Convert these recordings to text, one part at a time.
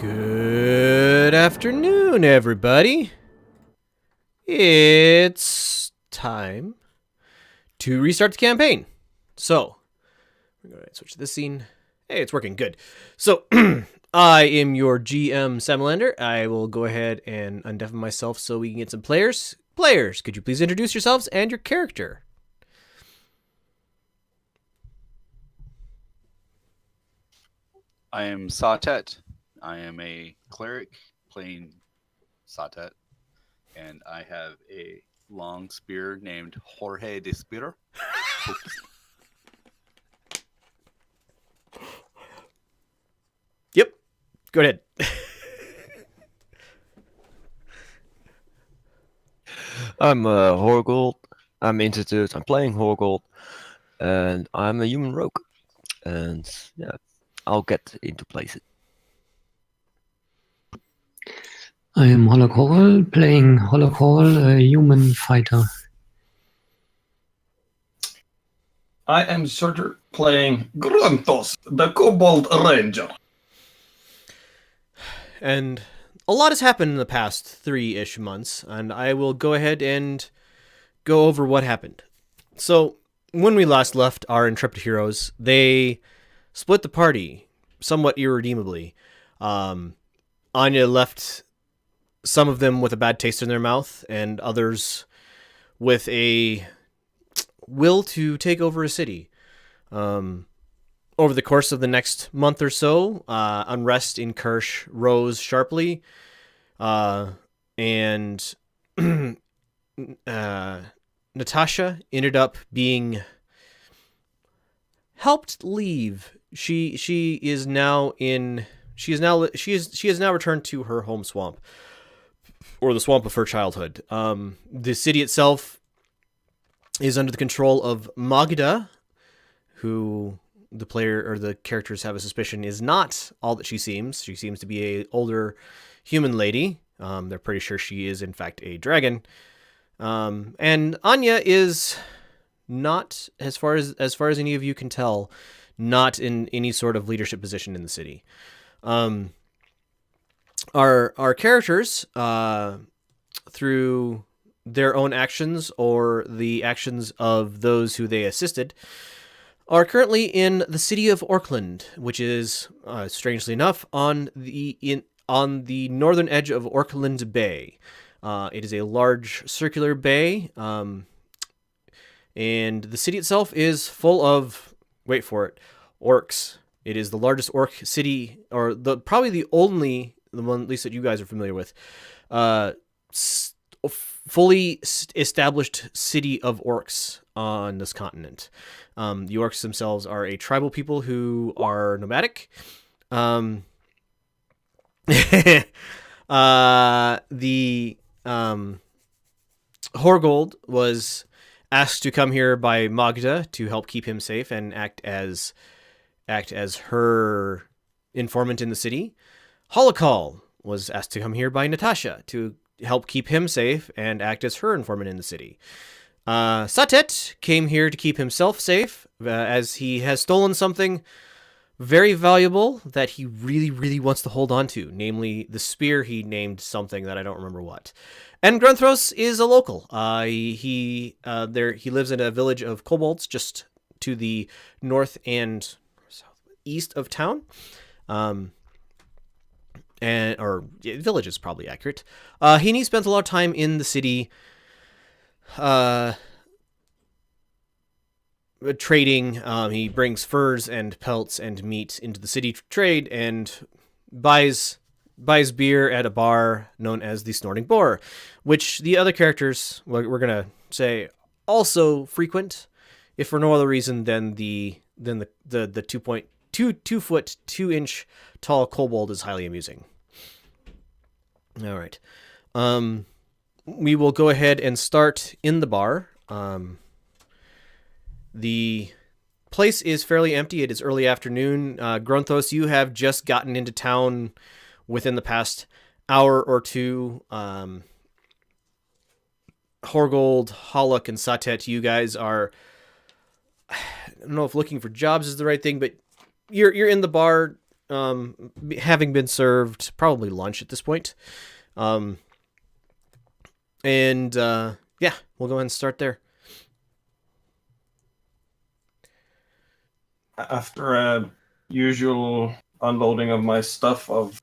Good afternoon, everybody. It's time to restart the campaign. So, we're going to switch to this scene. Hey, it's working. Good. So, I am your GM, Samalander. I will go ahead and undeafen myself so we can get some players. Players, could you please introduce yourselves and your character? I am Satet. I am a cleric playing Satet, and I have a long spear named Jorge de Spear. Yep. Go ahead. I'm Horgold. I'm introduced. I'm playing Horgold, and I'm a human rogue. And yeah, I'll get into places. I am Holocorl, playing Holocorl, a human fighter. I am Surtur, playing Gruntos, the Kobold Ranger. And a lot has happened in the past 3-ish months, and I will go ahead and go over what happened. So, when we last left our intrepid heroes, they split the party somewhat irredeemably. Anya left some of them with a bad taste in their mouth, and others with a will to take over a city. Over the course of the next month or so, unrest in Kersh rose sharply, and Natasha ended up being helped leave. She has now returned to her home swamp, or the swamp of her childhood. The city itself is under the control of Magda, who the player or the characters have a suspicion is not all that she seems. She seems to be an older human lady. They're pretty sure she is in fact a dragon. And Anya is not, as far as any of you can tell, not in any sort of leadership position in the city. Our characters, through their own actions or the actions of those who they assisted, are currently in the city of Orkland, which is, strangely enough, on the northern edge of Orkland Bay. It is a large circular bay, and the city itself is full of, wait for it, orcs. It is the largest orc city, or probably the only, the one at least that you guys are familiar with, fully established city of orcs on this continent. The orcs themselves are a tribal people who are nomadic. The Horgold was asked to come here by Magda to help keep him safe and act as her informant in the city. Holokol was asked to come here by Natasha to help keep him safe and act as her informant in the city. Satet came here to keep himself safe, as he has stolen something very valuable that he really, really wants to hold on to, namely the spear. He named something that I don't remember what. And Grunthros is a local. He lives in a village of kobolds just to the north and southeast of town. Village is probably accurate. He spends a lot of time in the city, trading. He brings furs and pelts and meat into the city to trade, and buys beer at a bar known as the Snorting Boar, which the other characters, we're gonna say, also frequent, if for no other reason than the 2 foot 2 inch tall kobold is highly amusing. All right. We will go ahead and start in the bar. The place is fairly empty. It is early afternoon. Grunthos, you have just gotten into town within the past hour or two. Horgold, Holok, and Satet, you guys are, I don't know if looking for jobs is the right thing, but you're in the bar having been served probably lunch at this point. And yeah, we'll go ahead and start there. After a usual unloading of my stuff of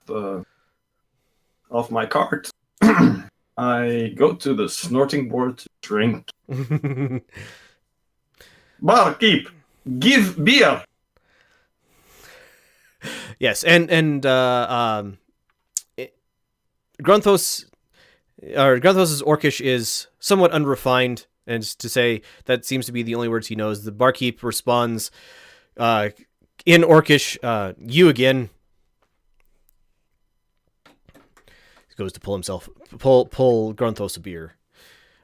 my cart, I go to the snorting board to drink. Barkeep, give beer. Yes, and Grunthos, or Grunthos's Orcish is somewhat unrefined, and to say that seems to be the only words he knows. The barkeep responds in Orcish, "You again." He goes to pull Grunthos a beer.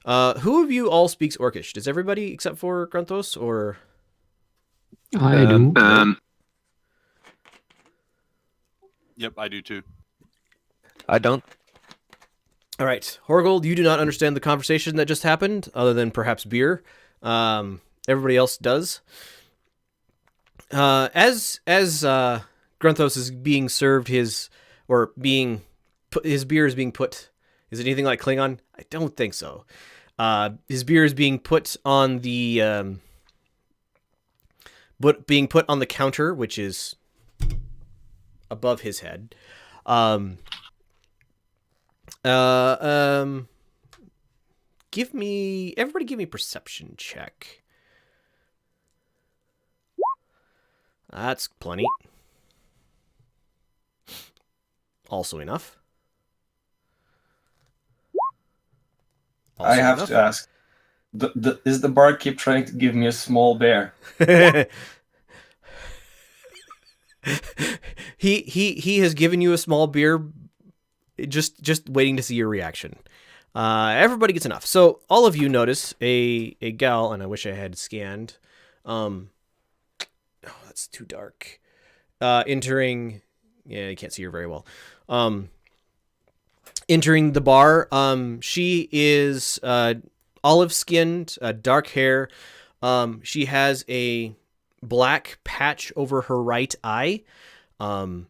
Who of you all speaks Orcish? Does everybody except for Grunthos, or? I do. Yep, I do too. I don't. All right, Horgold, you do not understand the conversation that just happened, other than perhaps beer. Everybody else does. As Grunthos is being served his beer is being put. Is it anything like Klingon? I don't think so. His beer is being put on the counter, which is above his head. Give me perception check. That's plenty. Also enough. I have to ask, is the barkeep trying to give me a small bear? He has given you a small beer, just waiting to see your reaction. Everybody gets enough. So all of you notice a gal, and I wish I had scanned. Oh, that's too dark. Entering. Yeah, you can't see her very well. Entering the bar. She is olive-skinned, dark hair. She has a black patch over her right eye. No,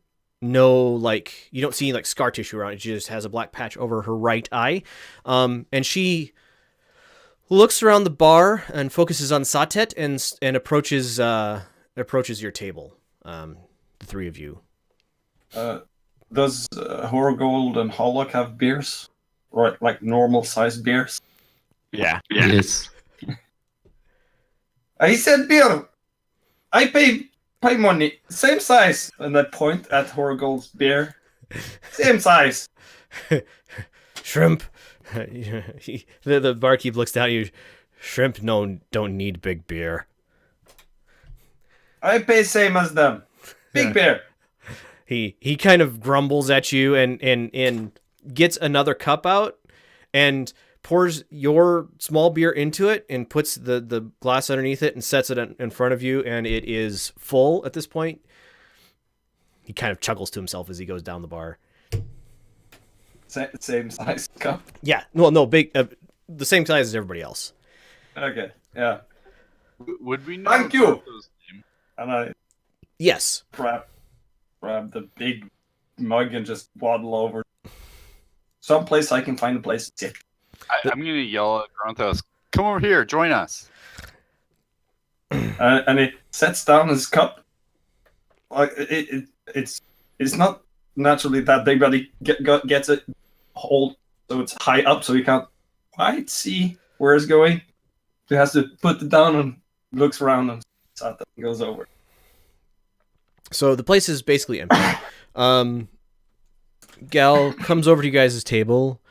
you don't see scar tissue around it. She just has a black patch over her right eye. And she looks around the bar and focuses on Satet and approaches your table. The three of you. Does Horgold and Hollock have beers? Right, like normal sized beers? Yeah. Yes. I said beer! I pay money. Same size. And I point at Horgold's beer. Same size. Shrimp. The barkeep looks down at you. Shrimp don't need big beer. I pay same as them. Big beer. He kind of grumbles at you and gets another cup out and pours your small beer into it and puts the glass underneath it and sets it in front of you, and it is full at this point. He kind of chuckles to himself as he goes down the bar. Same size cup? Yeah. No, big. The same size as everybody else. Okay, yeah. Would we know? Thank you! Those names? And I Yes. grab the big mug and just waddle over. Someplace I can find a place to sit. I'm going to yell at Gronthos, come over here, join us. And it sets down his cup. It's not naturally that big, but he gets it hold so it's high up, so you can't quite see where it's going. He has to put it down and looks around and goes over. So the place is basically empty. Gal comes over to you guys' table.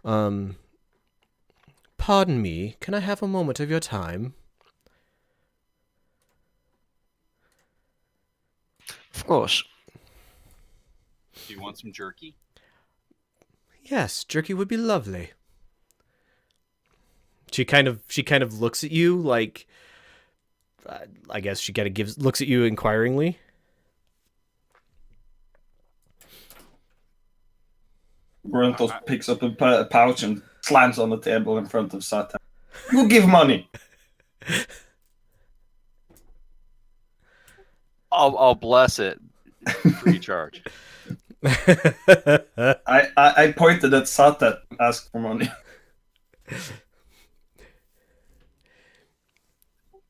Pardon me, can I have a moment of your time? Of course. Do you want some jerky? Yes, jerky would be lovely. She kind of looks at you like, I guess she kind of looks at you inquiringly. Gronthos picks up a pouch and slams on the table in front of Satan. You give money. I'll bless it. Free charge. I pointed at Satet and asked for money.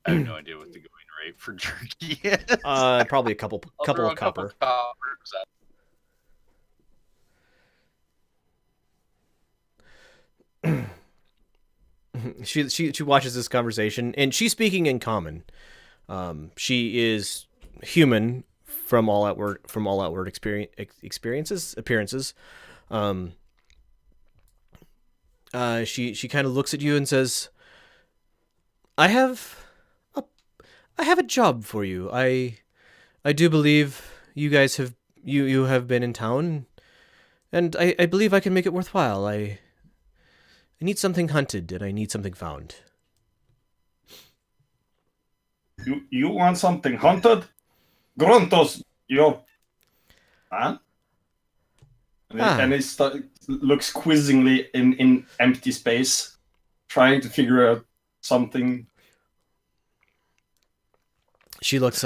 I have no idea what the going rate for jerky is. Probably a couple I'll throw of a couple copper. coppers at She watches this conversation, and she's speaking in common. She is human from all outward appearances. She kind of looks at you and says, I have a job for you. I do believe you guys have you have been in town, and I believe I can make it worthwhile. I need something hunted, and I need something found. You want something hunted? Grant us your man. And he looks quizzingly in empty space, trying to figure out something. She looks,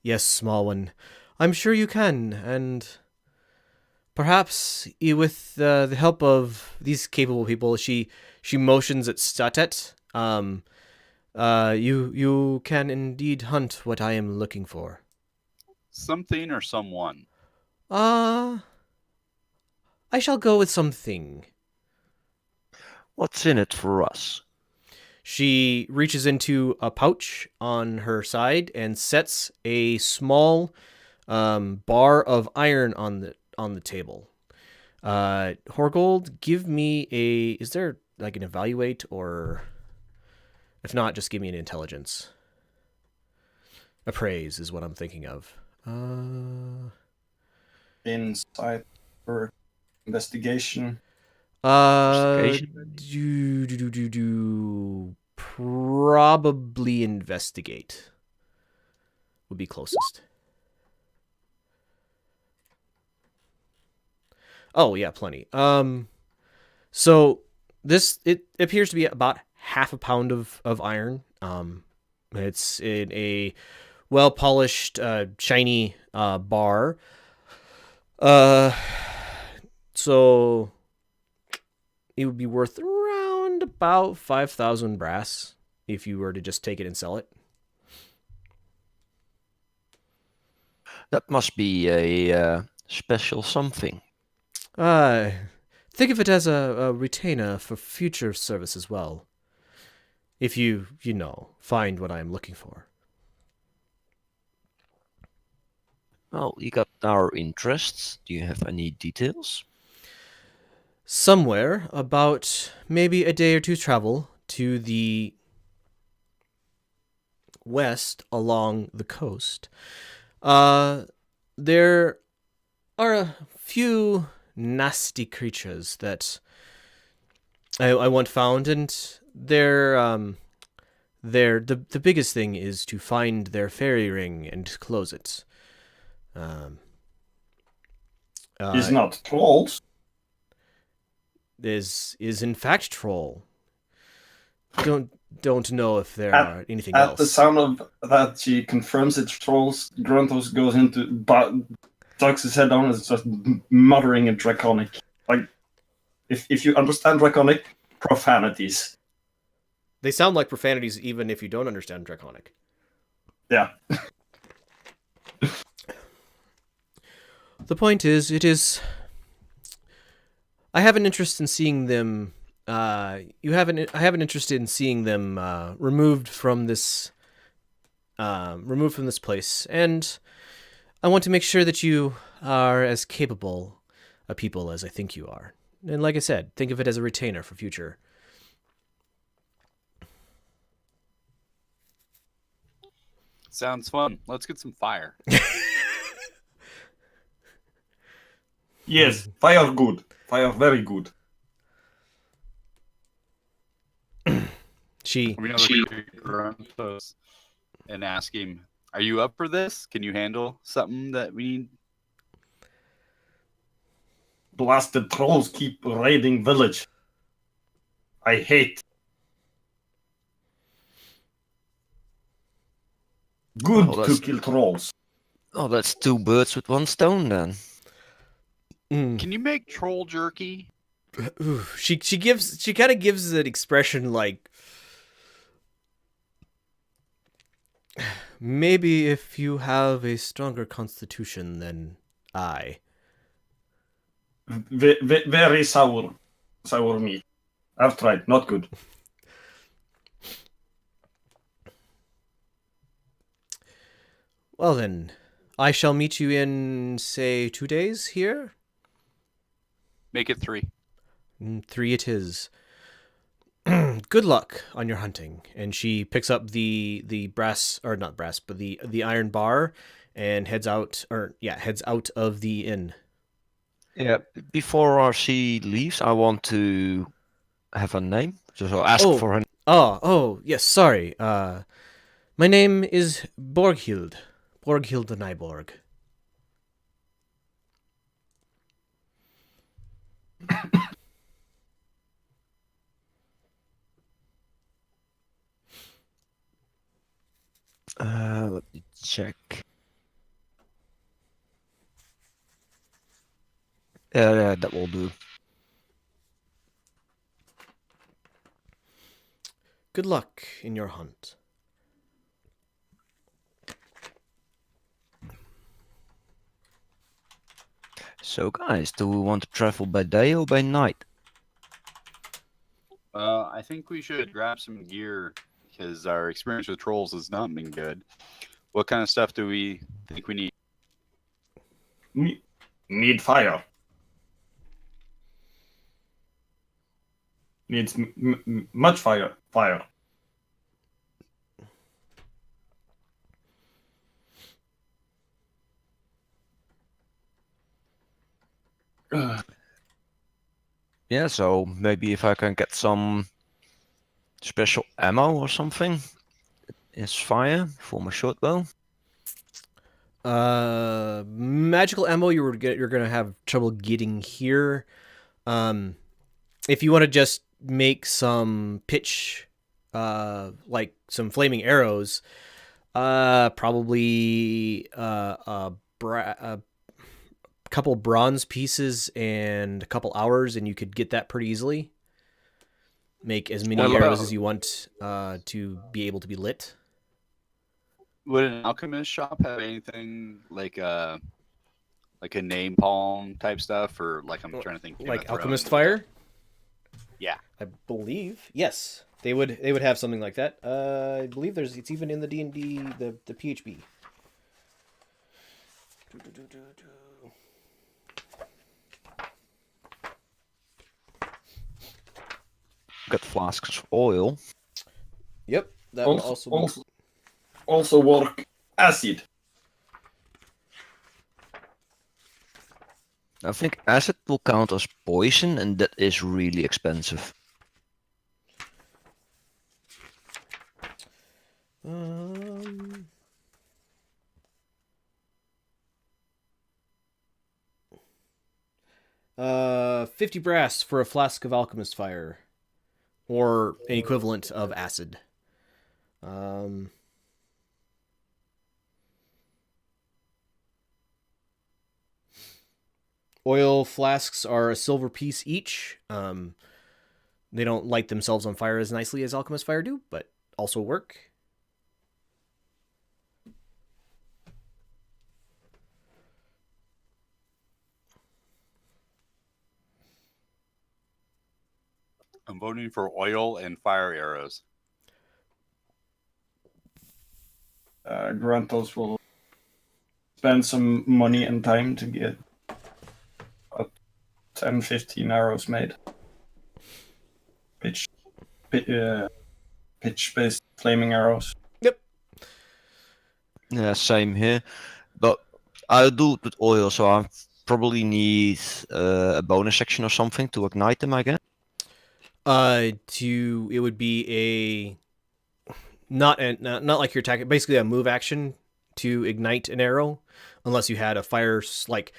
yes, small one. I'm sure you can, and perhaps with the help of these capable people, she motions at Statet. You can indeed hunt what I am looking for. something or someone. I shall go with something. What's in it for us? She reaches into a pouch on her side and sets a small bar of iron on the table. Horgold, give me a... Is there like an evaluate, or if not, just give me an intelligence. Appraise is what I'm thinking of. Insight or investigation. Probably investigate would be closest. Oh yeah, plenty. So it appears to be about half a pound of iron. It's in a well polished, shiny bar. So it would be worth around about 5,000 brass if you were to just take it and sell it. That must be a special something. Think of it as a retainer for future service as well. If you find what I am looking for. Well, you got our interests. Do you have any details? Somewhere about maybe a day or two's travel to the west along the coast. There are a few nasty creatures that I want found, and the biggest thing is to find their fairy ring and close it. Is not trolls. Is in fact troll. Don't know if there are anything else. At the sound of that, she confirms it's trolls. Gruntos goes into ducks his head down and is just muttering in Draconic. Like, if you understand Draconic, profanities. They sound like profanities even if you don't understand Draconic. Yeah. The point is, I have an interest in seeing them. I have an interest in seeing them removed from this place, and I want to make sure that you are as capable a people as I think you are. And like I said, think of it as a retainer for future. Sounds fun. Let's get some fire. Yes, fire good. Fire very good. She Gruntos and ask him, "Are you up for this? Can you handle something that we need?" Blasted trolls keep raiding village. I hate. Good Oh, to kill trolls. Oh, that's two birds with one stone then. Mm. Can you make troll jerky? Ooh, she kind of gives an expression like, maybe if you have a stronger constitution than I. Very sour meat. I've tried, not good. Well then, I shall meet you in, say, 2 days here? Make it 3. 3 it is. Good luck on your hunting. And she picks up the brass, or not brass, but the iron bar, and heads out of the inn. Yeah, before she leaves, I want to have a name. So ask Oh. for her. Oh, yes, sorry. My name is Borghild. Borghild the Nyborg. Let me check. Yeah, that will do. Good luck in your hunt. So, guys, do we want to travel by day or by night? I think we should grab some gear because our experience with trolls has not been good. What kind of stuff do we think we need? Need fire. Needs much fire. Fire. Yeah, so maybe if I can get some special ammo or something. Is fire for my short bow. Magical ammo you're gonna have trouble getting here. If you want to just make some pitch, like some flaming arrows, probably a couple bronze pieces and a couple hours, and you could get that pretty easily. Make as many arrows as you want to be able to be lit. Would an alchemist shop have anything like a napalm type stuff, or like I'm trying to think, like alchemist fire? Yeah, I believe yes, they would have something like that. I believe it's even in the D&D the PHB. Got flasks of oil. Yep, that will also work acid. I think acid will count as poison, and that is really expensive. 50 brass for a flask of alchemist fire, or an equivalent of acid. Oil flasks are a silver piece each. They don't light themselves on fire as nicely as alchemist fire do, but also work. I'm voting for oil and fire arrows. Grantos will spend some money and time to get 10-15 arrows made. Pitch-based flaming arrows. Yep. Yeah, same here. But I'll do it with oil, so I probably need a bonus section or something to ignite them, I guess. It would be a not like your attack, basically a move action to ignite an arrow, unless you had a fire, like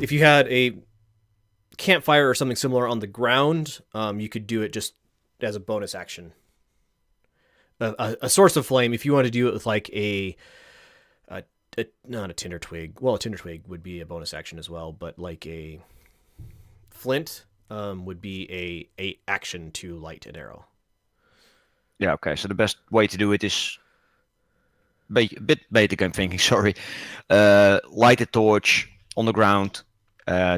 if you had a campfire or something similar on the ground, you could do it just as a bonus action. A source of flame, if you want to do it with like a not a tinder twig. Well, a tinder twig would be a bonus action as well, but like a flint would be a action to light an arrow. Yeah, okay. So the best way to do it is a bit basic, I'm thinking, sorry. Light a torch on the ground,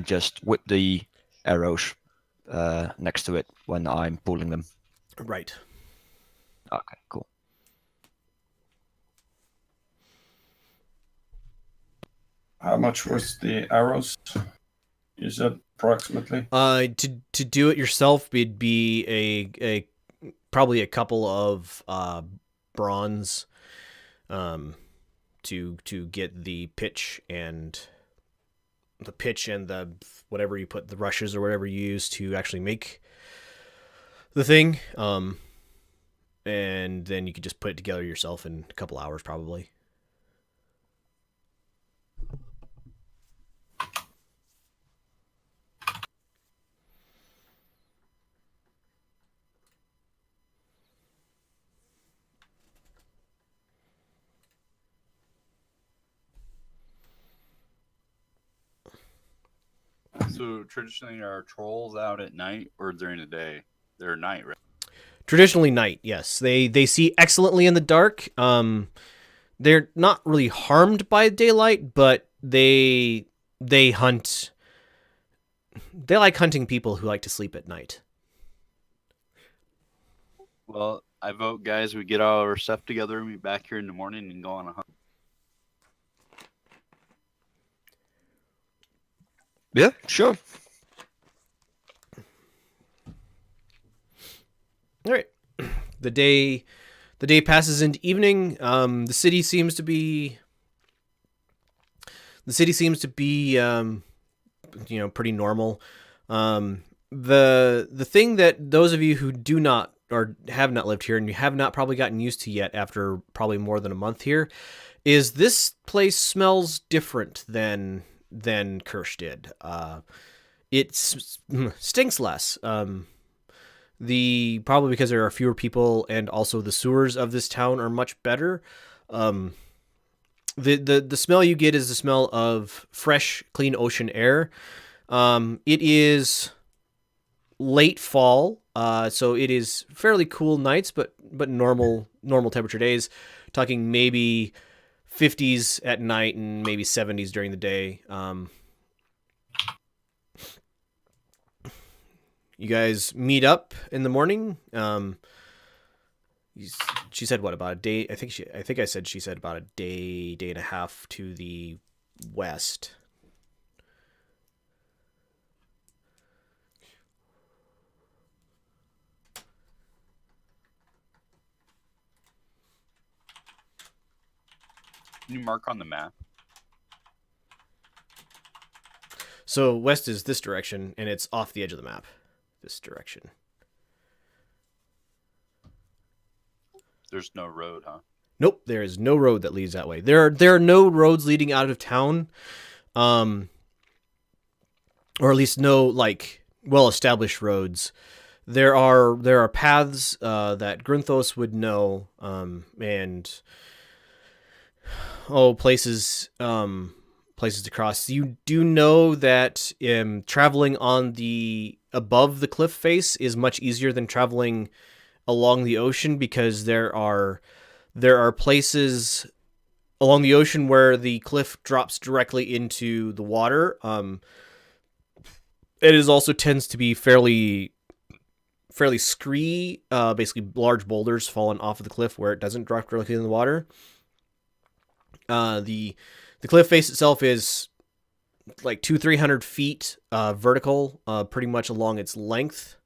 just with the arrows next to it when I'm pulling them. Right. Okay, cool. How much was the arrows? You said approximately. To do it yourself, it'd be a probably a couple of bronze, to get the pitch and the whatever you put, the rushes or whatever you use to actually make the thing. And then you could just put it together yourself in a couple hours probably. So traditionally, are trolls out at night or during the day? They're night, right? Traditionally night, yes. They see excellently in the dark. They're not really harmed by daylight, but they hunt. They like hunting people who like to sleep at night. Well, I vote, guys, we get all our stuff together and meet back here in the morning and go on a hunt. Yeah, sure. All right. The day passes into evening. The city seems to be pretty normal. The thing that those of you who do not or have not lived here and you have not probably gotten used to yet after probably more than a month here is this place smells different than Kersh did. It stinks less. Probably because there are fewer people and also the sewers of this town are much better. The smell you get is the smell of fresh, clean ocean air. It is late fall, so it is fairly cool nights, but normal temperature days. Talking maybe 50s at night and maybe 70s during the day. You guys meet up in the morning. She said what, about a day? I think I said she said about a day and a half to the west. Can you mark on the map? So west is this direction, and it's off the edge of the map. This direction. There's no road, huh? Nope, there is no road that leads that way. There are no roads leading out of town, or at least no like well-established roads. There are paths that Grunthos would know, and places to cross. You do know that traveling on the above the cliff face is much easier than traveling along the ocean, because there are places along the ocean where the cliff drops directly into the water. It is also tends to be fairly scree, basically large boulders falling off of the cliff where it doesn't drop directly in the water. The cliff face itself is like 200-300 feet vertical, pretty much along its length.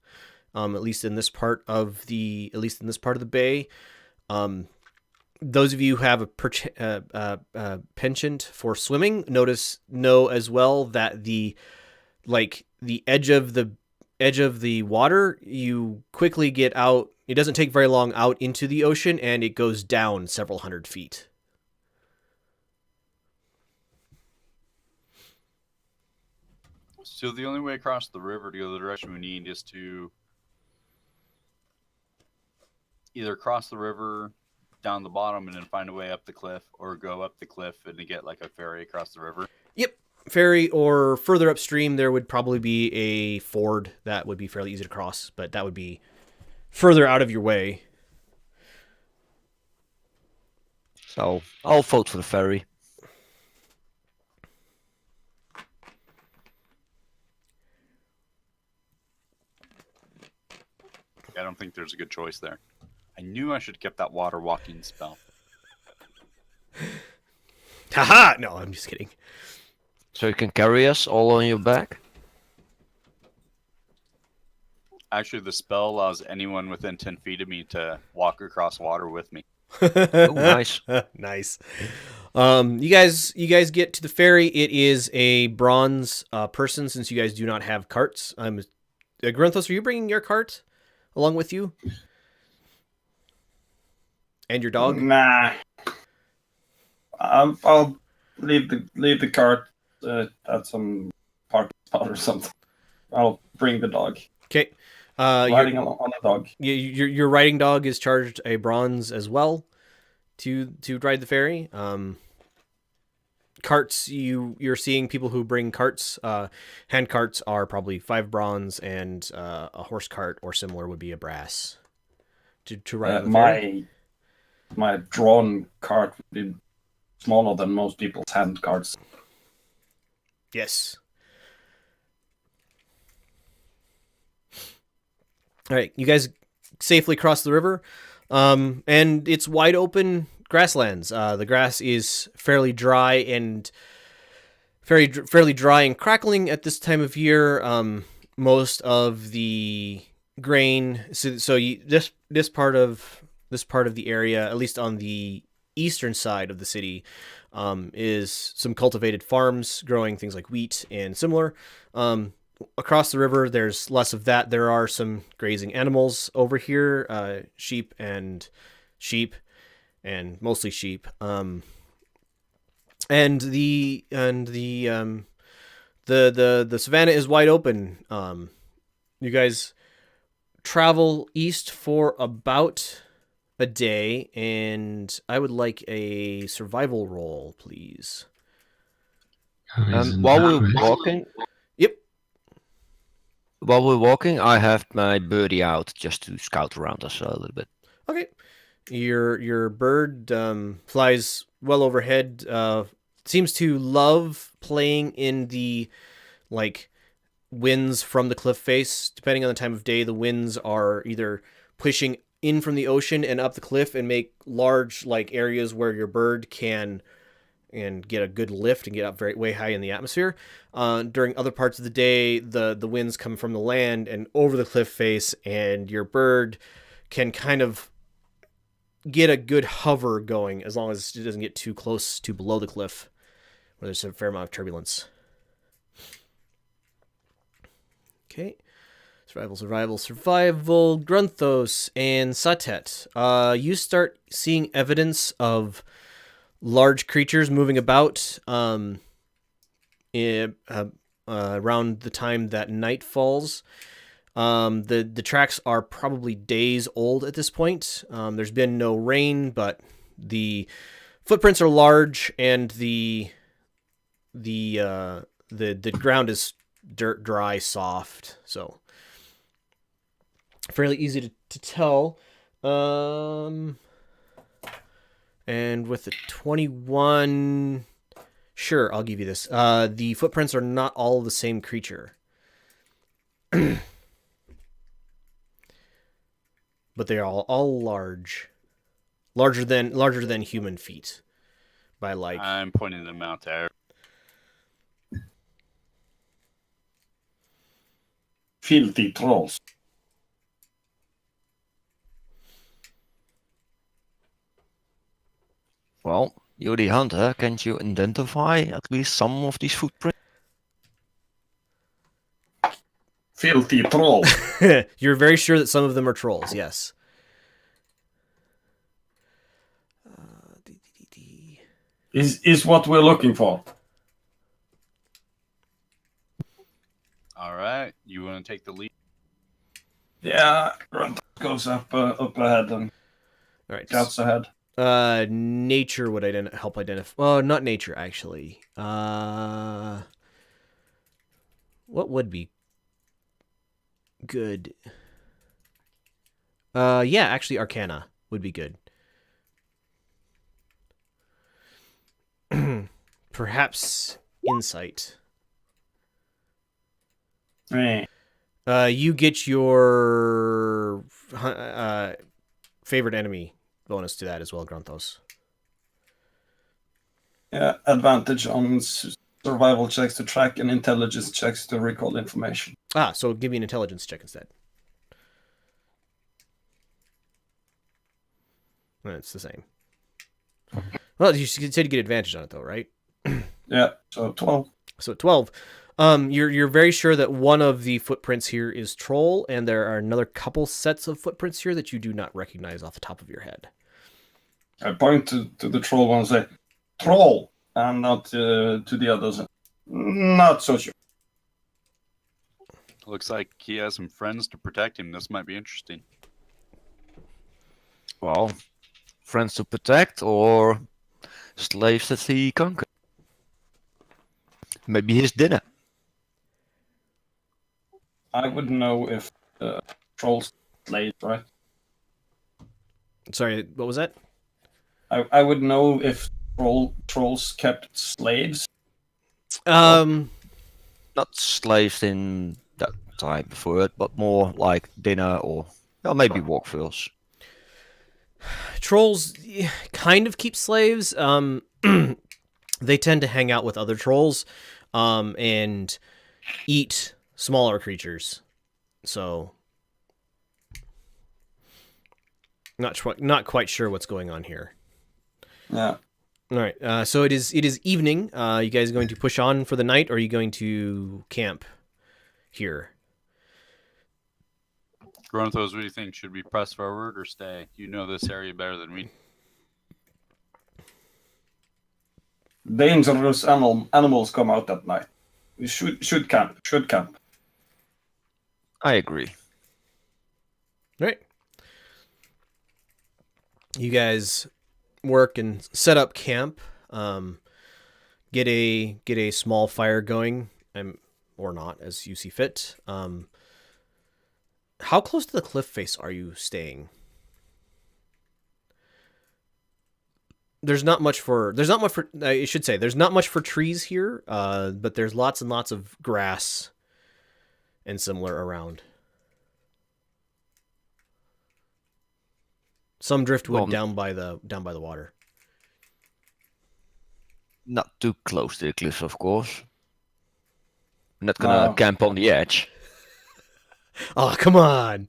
At least in this part of the bay. Those of you who have a penchant for swimming know as well that the edge of the water, you quickly get out. It doesn't take very long out into the ocean, and it goes down several hundred feet. So the only way across the river to go the direction we need is to either cross the river down the bottom and then find a way up the cliff, or go up the cliff and to get like a ferry across the river? Yep. Ferry, or further upstream, there would probably be a ford that would be fairly easy to cross, but that would be further out of your way. So I'll vote for the ferry. I don't think there's a good choice there. I knew I should have kept that water walking spell. Haha! No, I'm just kidding. So you can carry us all on your back? Actually, the spell allows anyone within 10 feet of me to walk across water with me. Oh, nice. Nice. You guys get to the ferry. It is a bronze person, since you guys do not have carts. Grunthos, are you bringing your cart along with you? And your dog? Nah. I'll leave the cart at some parking spot or something. I'll bring the dog. Okay. Riding on a dog. Your riding dog is charged a bronze as well to ride the ferry. Carts, you're seeing people who bring carts. Hand carts are probably 5 bronze, and a horse cart or similar would be a brass to ride on the ferry. My drawn cart would be smaller than most people's hand carts. Yes. All right, you guys safely cross the river, and it's wide open grasslands. The grass is fairly dry and fairly dry and crackling at this time of year. Most of the grain, this part of the area, at least on the eastern side of the city, is some cultivated farms growing things like wheat and similar. Across the river, there's less of that. There are some grazing animals over here, sheep and mostly sheep. And the savannah is wide open. You guys travel east for about a day, and I would like a survival roll, please. While we're walking, Yep. While we're walking, I have my birdie out just to scout around us a little bit. Okay. Your bird flies well overhead. Seems to love playing in the winds from the cliff face. Depending on the time of day, the winds are either pushing in from the ocean and up the cliff and make large areas where your bird can and get a good lift and get up way high in the atmosphere. During other parts of the day, the winds come from the land and over the cliff face, and your bird can kind of get a good hover going as long as it doesn't get too close to below the cliff, where there's a fair amount of turbulence. Okay. Survival. Grunthos and Satet. You start seeing evidence of large creatures moving about around the time that night falls. The tracks are probably days old at this point. There's been no rain, but the footprints are large, and the ground is dirt dry, soft, so fairly easy to tell. And with the 21, sure, I'll give you this. The footprints are not all the same creature. But they are all large. Larger than human feet. By I'm pointing them out there. Filthy trolls. Well, you're the hunter. Can't you identify at least some of these footprints? Filthy trolls. You're very sure that some of them are trolls, yes. Is what we're looking for. All right, you want to take the lead? Yeah, Grunt goes up ahead and All right. scouts ahead. Nature would help identify. Well, not nature actually. What would be good? Yeah, actually, Arcana would be good. Perhaps Insight. Right. You get your favorite enemy bonus to that as well, Granthos. Yeah, advantage on survival checks to track and intelligence checks to recall information. So give me an intelligence check instead. It's the same. Well, you said you get advantage on it though, right? Yeah, so 12. So 12. You're very sure that one of the footprints here is troll, and there are another couple sets of footprints here that you do not recognize off the top of your head. I point to the troll one and say, troll, and not to the others. Not so sure. Looks like he has some friends to protect him. This might be interesting. Well, friends to protect or slaves that he conquered. Maybe his dinner. I would know if trolls slaves, right? Sorry, what was that? I would know if trolls kept slaves. Not slaves in that time before it, but more like dinner or maybe walkthroughs. Trolls kind of keep slaves. They tend to hang out with other trolls and eat smaller creatures. So not quite sure what's going on here. Yeah. All right. So it is evening. You guys going to push on for the night, or are you going to camp here? Gronthos, what do you think? Should we press forward or stay? You know this area better than we. Dangerous animals come out at night. We should camp. Should camp. I agree. Right. You guys work and set up camp. Get a small fire going, or not, as you see fit. How close to the cliff face are you staying? There's not much for I should say there's not much for trees here, but there's lots and lots of grass and similar around. Some driftwood down by the water. Not too close to the cliffs, of course. I'm not gonna camp on the edge. Oh, come on.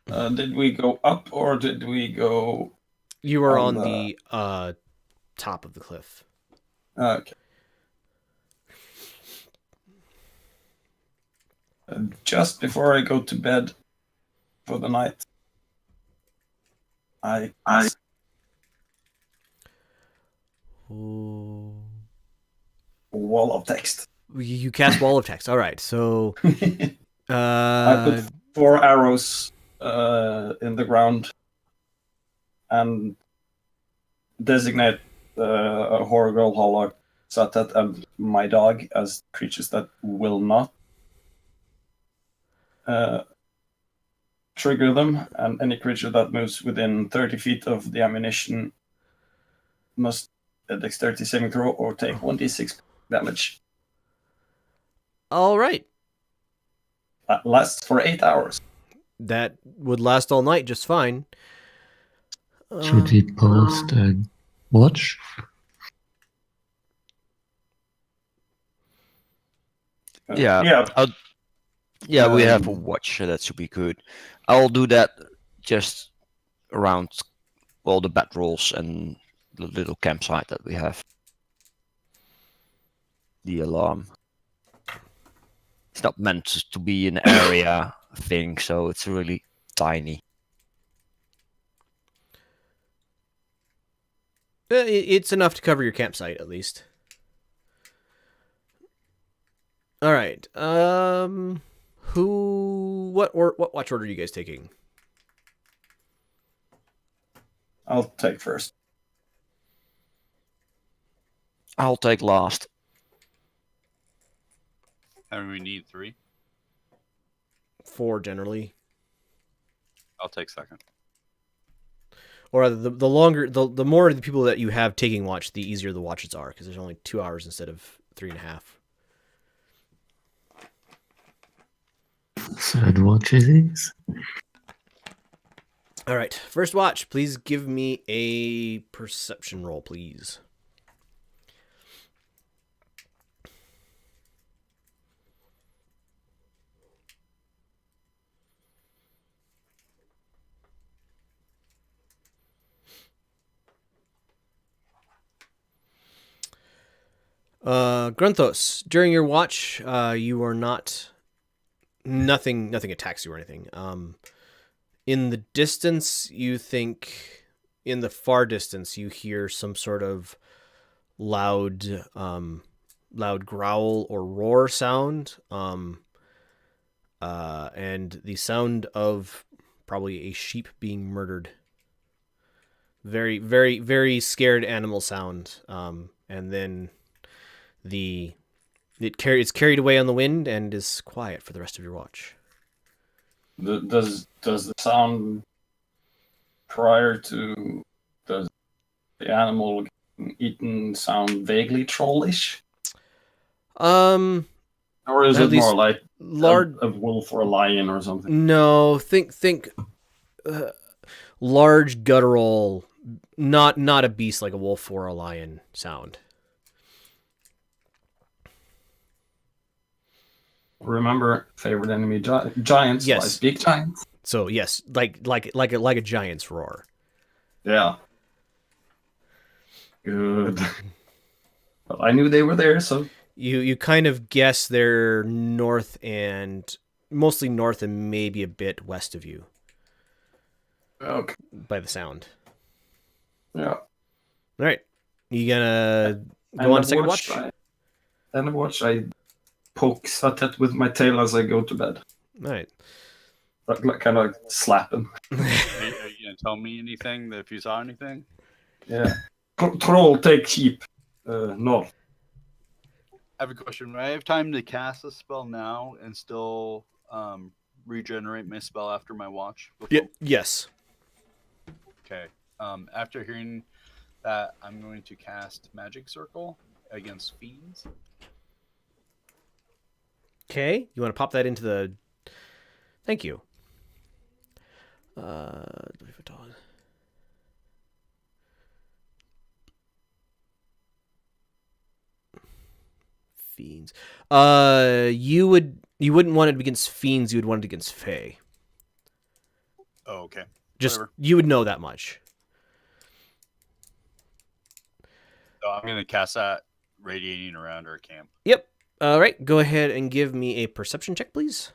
Did we go up or did we go? You were on the top of the cliff. Okay. Just before I go to bed for the night, I wall of text. You cast wall of text. All right. So I put 4 arrows in the ground and designate Horgirl, Hollock, Satet, and my dog as creatures that will not trigger them, and any creature that moves within 30 feet of the ammunition must a dexterity saving throw or take 1d6 damage. all right. That lasts for 8 hours. That would last all night just fine. Should we post a watch? Yeah. We have a watch, so that should be good. I'll do that just around all the bedrolls and the little campsite that we have. The alarm. It's not meant to be an area thing, so it's really tiny. It's enough to cover your campsite, at least. All right. What watch order are you guys taking? I'll take first. I'll take last. And we need 3. 4 generally. I'll take second. Or the longer, the more the people that you have taking watch, the easier the watches are, because there's only 2 hours instead of 3.5. Third watch it is. All right, first watch. Please give me a perception roll, please. Grunthos, during your watch, you are not... Nothing attacks you or anything. In the distance, you think... In the far distance, you hear some sort of loud growl or roar sound. And the sound of probably a sheep being murdered. Very, very, very scared animal sound. And then... It's carried away on the wind and is quiet for the rest of your watch. Does the sound prior to the animal eaten sound vaguely trollish? Or is at it least more like large a wolf or a lion or something? No, think large guttural, not a beast like a wolf or a lion sound. Remember, favorite enemy giants. Yes. So I speak giants. So yes, like a giant's roar. Yeah. Good. Well, I knew they were there, so You kind of guess they're mostly north and maybe a bit west of you okay. by the sound. Yeah. All right, you gonna go on to second watch? I poke Satet with my tail as I go to bed. All right. Like, kind of like slap him. Are you gonna tell me anything? If you saw anything? Yeah. Troll, take sheep. North. I have a question. Do I have time to cast a spell now and still regenerate my spell after my watch? Yeah. Yes. Okay. After hearing that, I'm going to cast Magic Circle against fiends. Okay. You want to pop that into the... Thank you. Fiends. You wouldn't want it against fiends. You would want it against fae. Oh, okay. Just Whatever. You would know that much. So I'm gonna cast that radiating around our camp. Yep. All right. Go ahead and give me a perception check, please.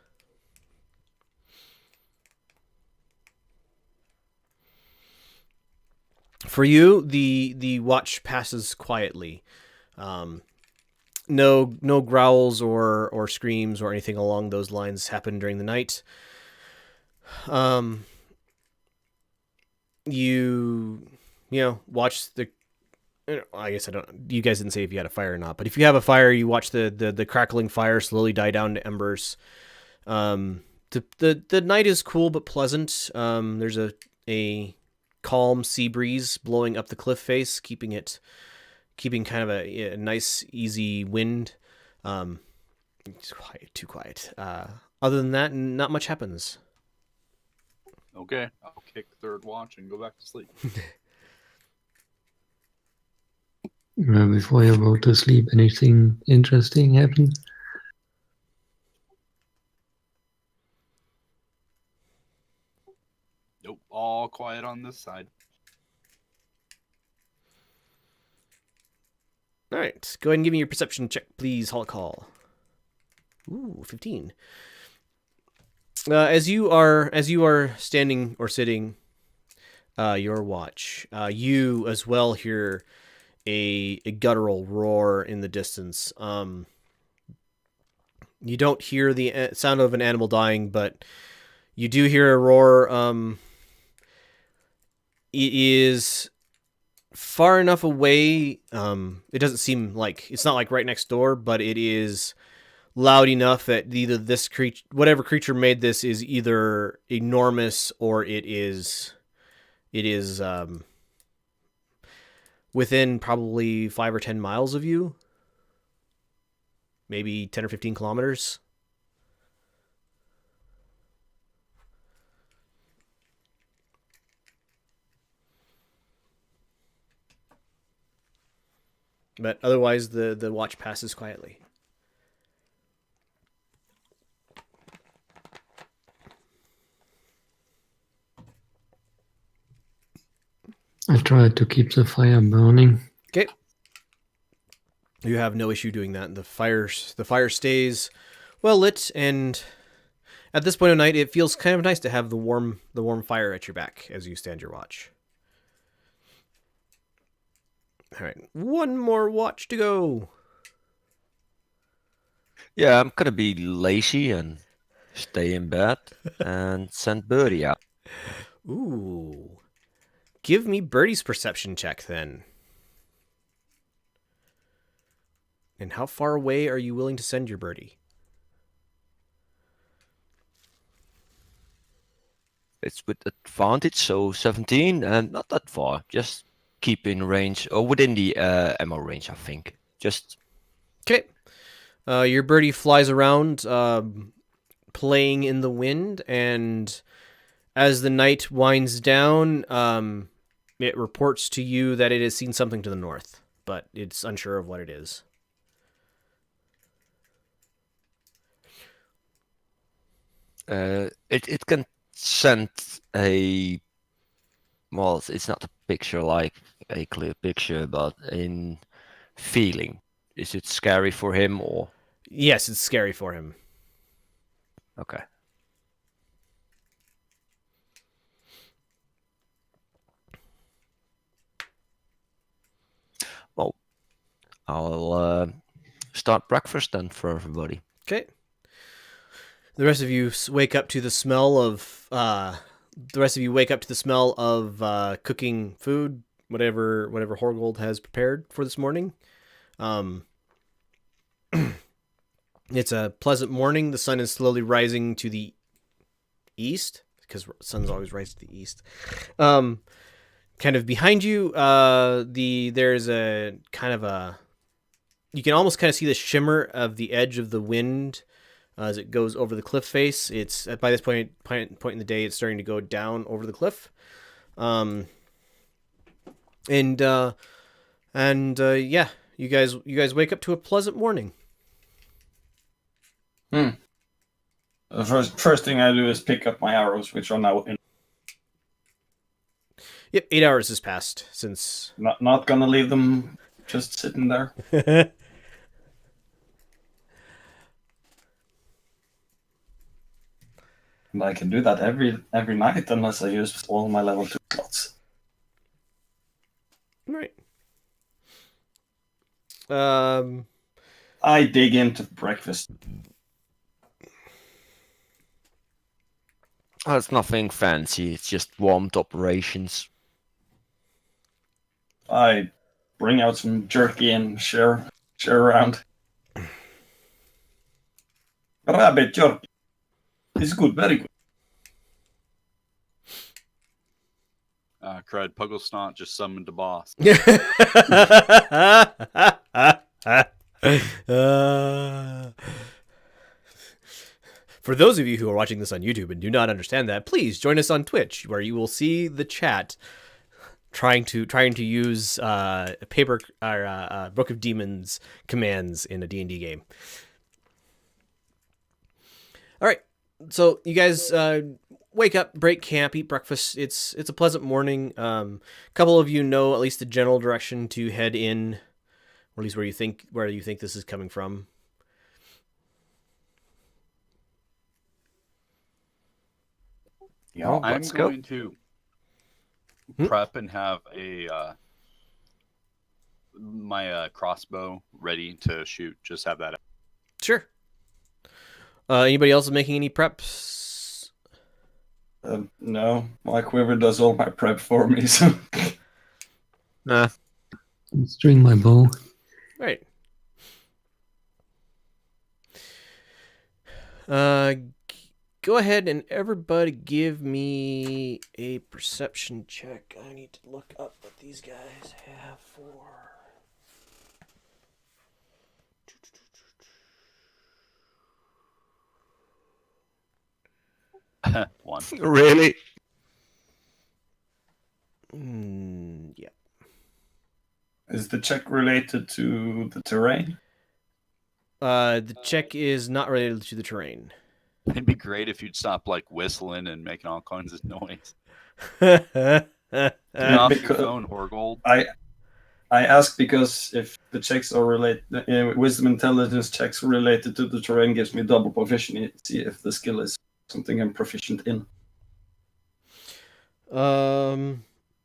For you, the watch passes quietly. No growls or screams or anything along those lines happen during the night. You watch the... I guess I don't... You guys didn't say if you had a fire or not, but if you have a fire, you watch the crackling fire slowly die down to embers. The night is cool but pleasant. There's a calm sea breeze blowing up the cliff face, keeping kind of a nice, easy wind. It's quiet, too quiet. Other than that, not much happens. Okay, I'll kick third watch and go back to sleep. Before you go to sleep, anything interesting happen? Nope, all quiet on this side. All right, go ahead and give me your perception check, please, Hall. Ooh, 15. As you are standing or sitting, your watch, you as well hear a guttural roar in the distance. You don't hear the sound of an animal dying, but you do hear a roar. it is far enough away. It doesn't seem like it's not like right next door, but it is loud enough that either this creature, whatever creature made this, is either enormous or it is within probably 5 or 10 miles of you, maybe 10 or 15 kilometers. But otherwise, the watch passes quietly. I try to keep the fire burning. Okay. You have no issue doing that. The fire stays well lit, and at this point of night, it feels kind of nice to have the warm fire at your back as you stand your watch. All right, one more watch to go. Yeah, I'm gonna be lazy and stay in bed and send Birdie out. Ooh. Give me Birdie's perception check then. And how far away are you willing to send your birdie? It's with advantage, so 17, and not that far. Just keep in range, or within the ammo range, I think. Just Okay. Your birdie flies around, playing in the wind, and as the night winds down, it reports to you that it has seen something to the north, but it's unsure of what it is. it can send a, well, it's not a picture like a clear picture, but in feeling. Is it scary for him or? Yes, it's scary for him. Okay. Well, I'll start breakfast then for everybody. Okay. The rest of you wake up to the smell of cooking food, whatever Horgold has prepared for this morning. It's a pleasant morning. The sun is slowly rising to the east, because the sun's always rising to the east. Kind of behind you, there's a kind of a, you can almost kind of see the shimmer of the edge of the wind as it goes over the cliff face. It's by this point in the day, it's starting to go down over the cliff. Yeah, you guys wake up to a pleasant morning. The first thing I do is pick up my arrows, which are now in. Yep, 8 hours has passed since. Not gonna leave them just sitting there. And I can do that every night unless I use all my level 2 slots. Right. I dig into breakfast. Oh, it's nothing fancy. It's just warmed operations. I bring out some jerky and share around. Rabbit jerky. It's good, very good. Crud, Pugglesnot just summoned a boss. For those of you who are watching this on YouTube and do not understand that, please join us on Twitch, where you will see the chat trying to use Book of Demons commands in a D&D game. All right, so you guys wake up, break camp, eat breakfast. It's a pleasant morning. A couple of you know at least the general direction to head in, or at least where you think this is coming from. Yeah, Well, I'm let's go. going to prep and have my crossbow ready to shoot. Just have that. Sure. Anybody else making any preps? No, my quiver does all my prep for me. So Nah. String my bow. Right. Go ahead and everybody give me a perception check. I need to look up what these guys have for. One. Really? Yeah. is the check related to the terrain? The check is not related to the terrain. It'd be great if you'd stop like whistling and making all kinds of noise. Uh, Turn off your because- phone, Horgold. I ask because if the checks are related, wisdom intelligence checks related to the terrain gives me double proficiency. See if the skill is something I'm proficient in.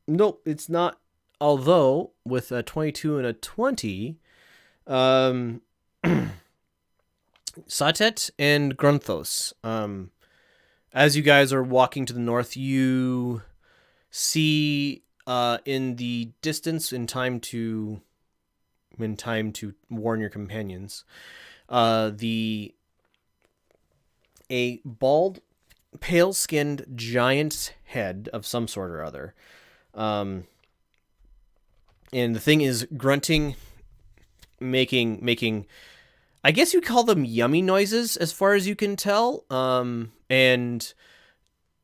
Nope, it's not. Although with a 22 and a 20, Satet and Grunthos, as you guys are walking to the north, you see in the distance, in time to warn your companions, a bald, pale-skinned giant's head of some sort or other. And the thing is grunting, making I guess you call them yummy noises as far as you can tell. And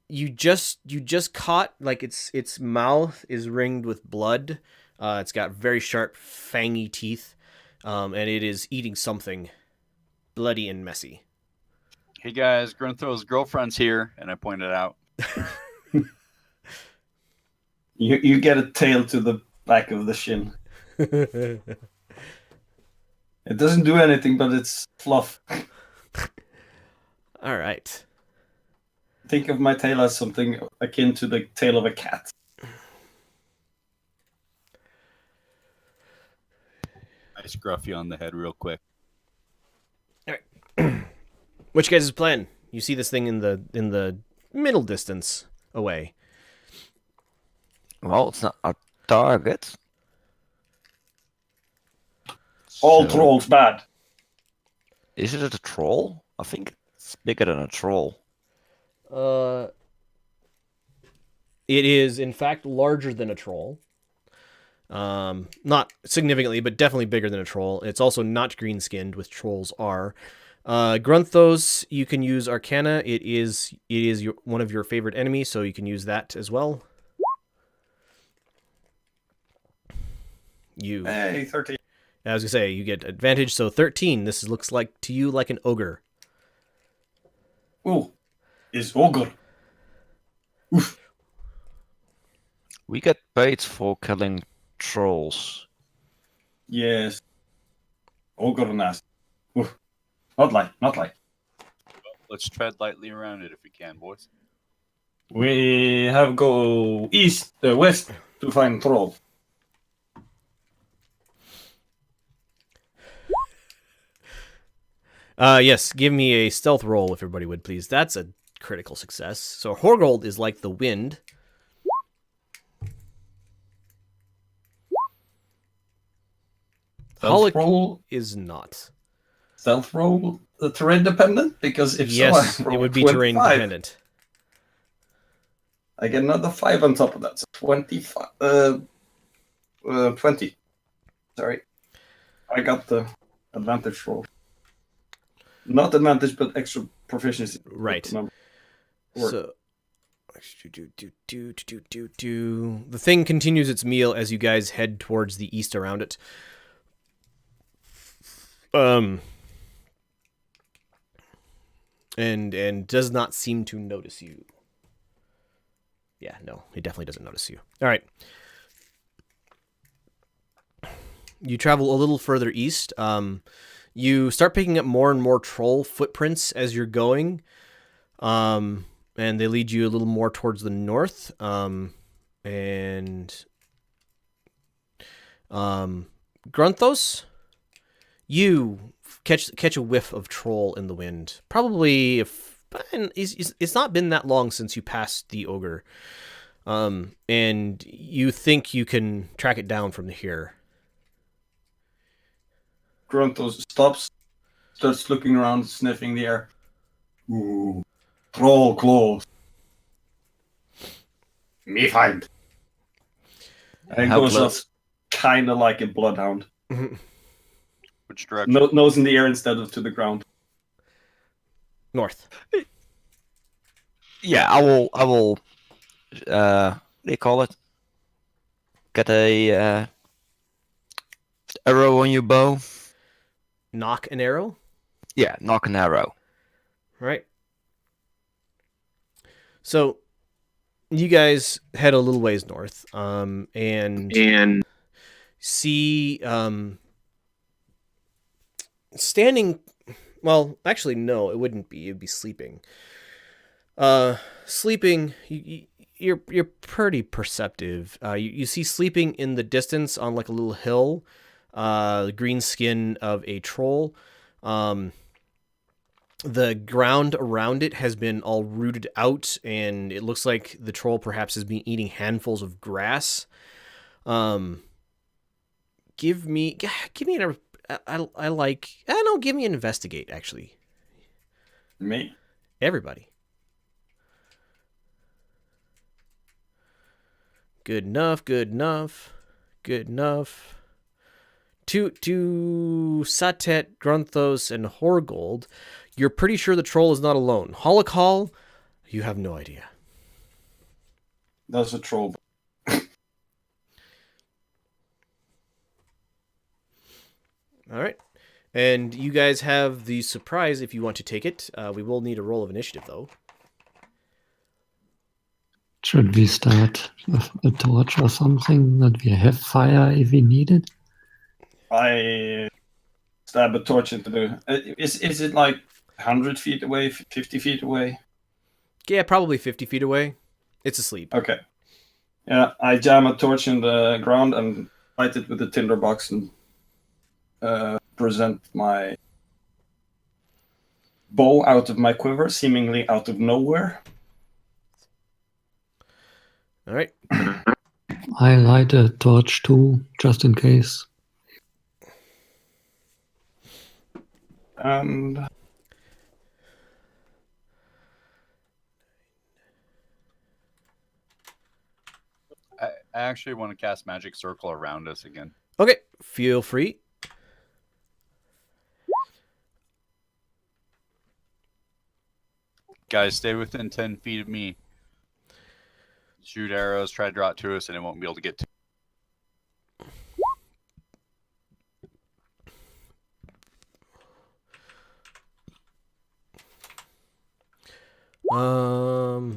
you just caught, like, its mouth is ringed with blood. It's got very sharp, fangy teeth. And it is eating something bloody and messy. Hey guys, Grunthro's girlfriend's here, and I pointed out. You get a tail to the back of the shin. It doesn't do anything, but it's fluff. All right. Think of my tail as something akin to the tail of a cat. I scruff you on the head real quick. Which guys' plan? You see this thing in the middle distance away. Well, it's not our target. All So- trolls bad. Is it a troll? I think it's bigger than a troll. It is in fact larger than a troll. Not significantly, but definitely bigger than a troll. It's also not green-skinned, which trolls are. Grunthos, you can use Arcana. It is one of your favorite enemies, so you can use that as well. Hey, 13. I was gonna say, you get advantage, so 13. This looks like to you like an ogre. Ooh, is ogre. Oof. We get paid for killing trolls. Yes. Ogre nasty. Oof. Not like. Let's tread lightly around it if we can, boys. We have go west to find troll. Yes, give me a stealth roll if everybody would, please. That's a critical success. So Horgold is like the wind. Stealth Holic roll. is not. Stealth roll terrain dependent? Because if Yes, so, I it roll would be terrain 25. dependent. I get another 5 on top of that, so 25. 20. Sorry. I got the advantage roll. Not advantage, but extra proficiency. Right. Number. So, the thing continues its meal as you guys head towards the east around it. And does not seem to notice you. Yeah, no, it definitely doesn't notice you. All right. You travel a little further east. You start picking up more and more troll footprints as you're going. And they lead you a little more towards the north. Grunthos, you catch a whiff of troll in the wind. Probably and it's not been that long since you passed the ogre. And you think you can track it down from here. Gruntos stops, starts looking around, sniffing the air. Ooh, troll claws. Me find. And it How goes close? up kind of like a bloodhound. Which direction? Nose in the air instead of to the ground. North. Yeah, I will. What do you call it? Get a arrow on your bow. Knock an arrow. Yeah, knock an arrow. Right. So you guys head a little ways north, and see standing. Well, actually, no, it wouldn't be. It'd be sleeping. Sleeping. You're pretty perceptive. You see sleeping in the distance on like a little hill. The green skin of a troll. The ground around it has been all rooted out, and it looks like the troll perhaps has been eating handfuls of grass. Give me an. I like. I don't know. Give me an investigate. Actually, Me? everybody. Good enough. Good enough. Good enough. To Satet, Grunthos, and Horgold, you're pretty sure the troll is not alone. Holokol, you have no idea. That's a troll. All right. And you guys have the surprise if you want to take it. We will need a roll of initiative, though. Should we start with a torch or something that we have fire if we need it? I stab a torch into the... Is it like 100 feet away, 50 feet away? Yeah, probably 50 feet away. It's asleep. Okay. Yeah, I jam a torch in the ground and light it with a tinderbox and present my bow out of my quiver, seemingly out of nowhere. All right. I light a torch too, just in case. And I actually want to cast Magic Circle around us again. Okay, feel free. Guys, stay within 10 feet of me. Shoot arrows, try to draw it to us, and it won't be able to get to.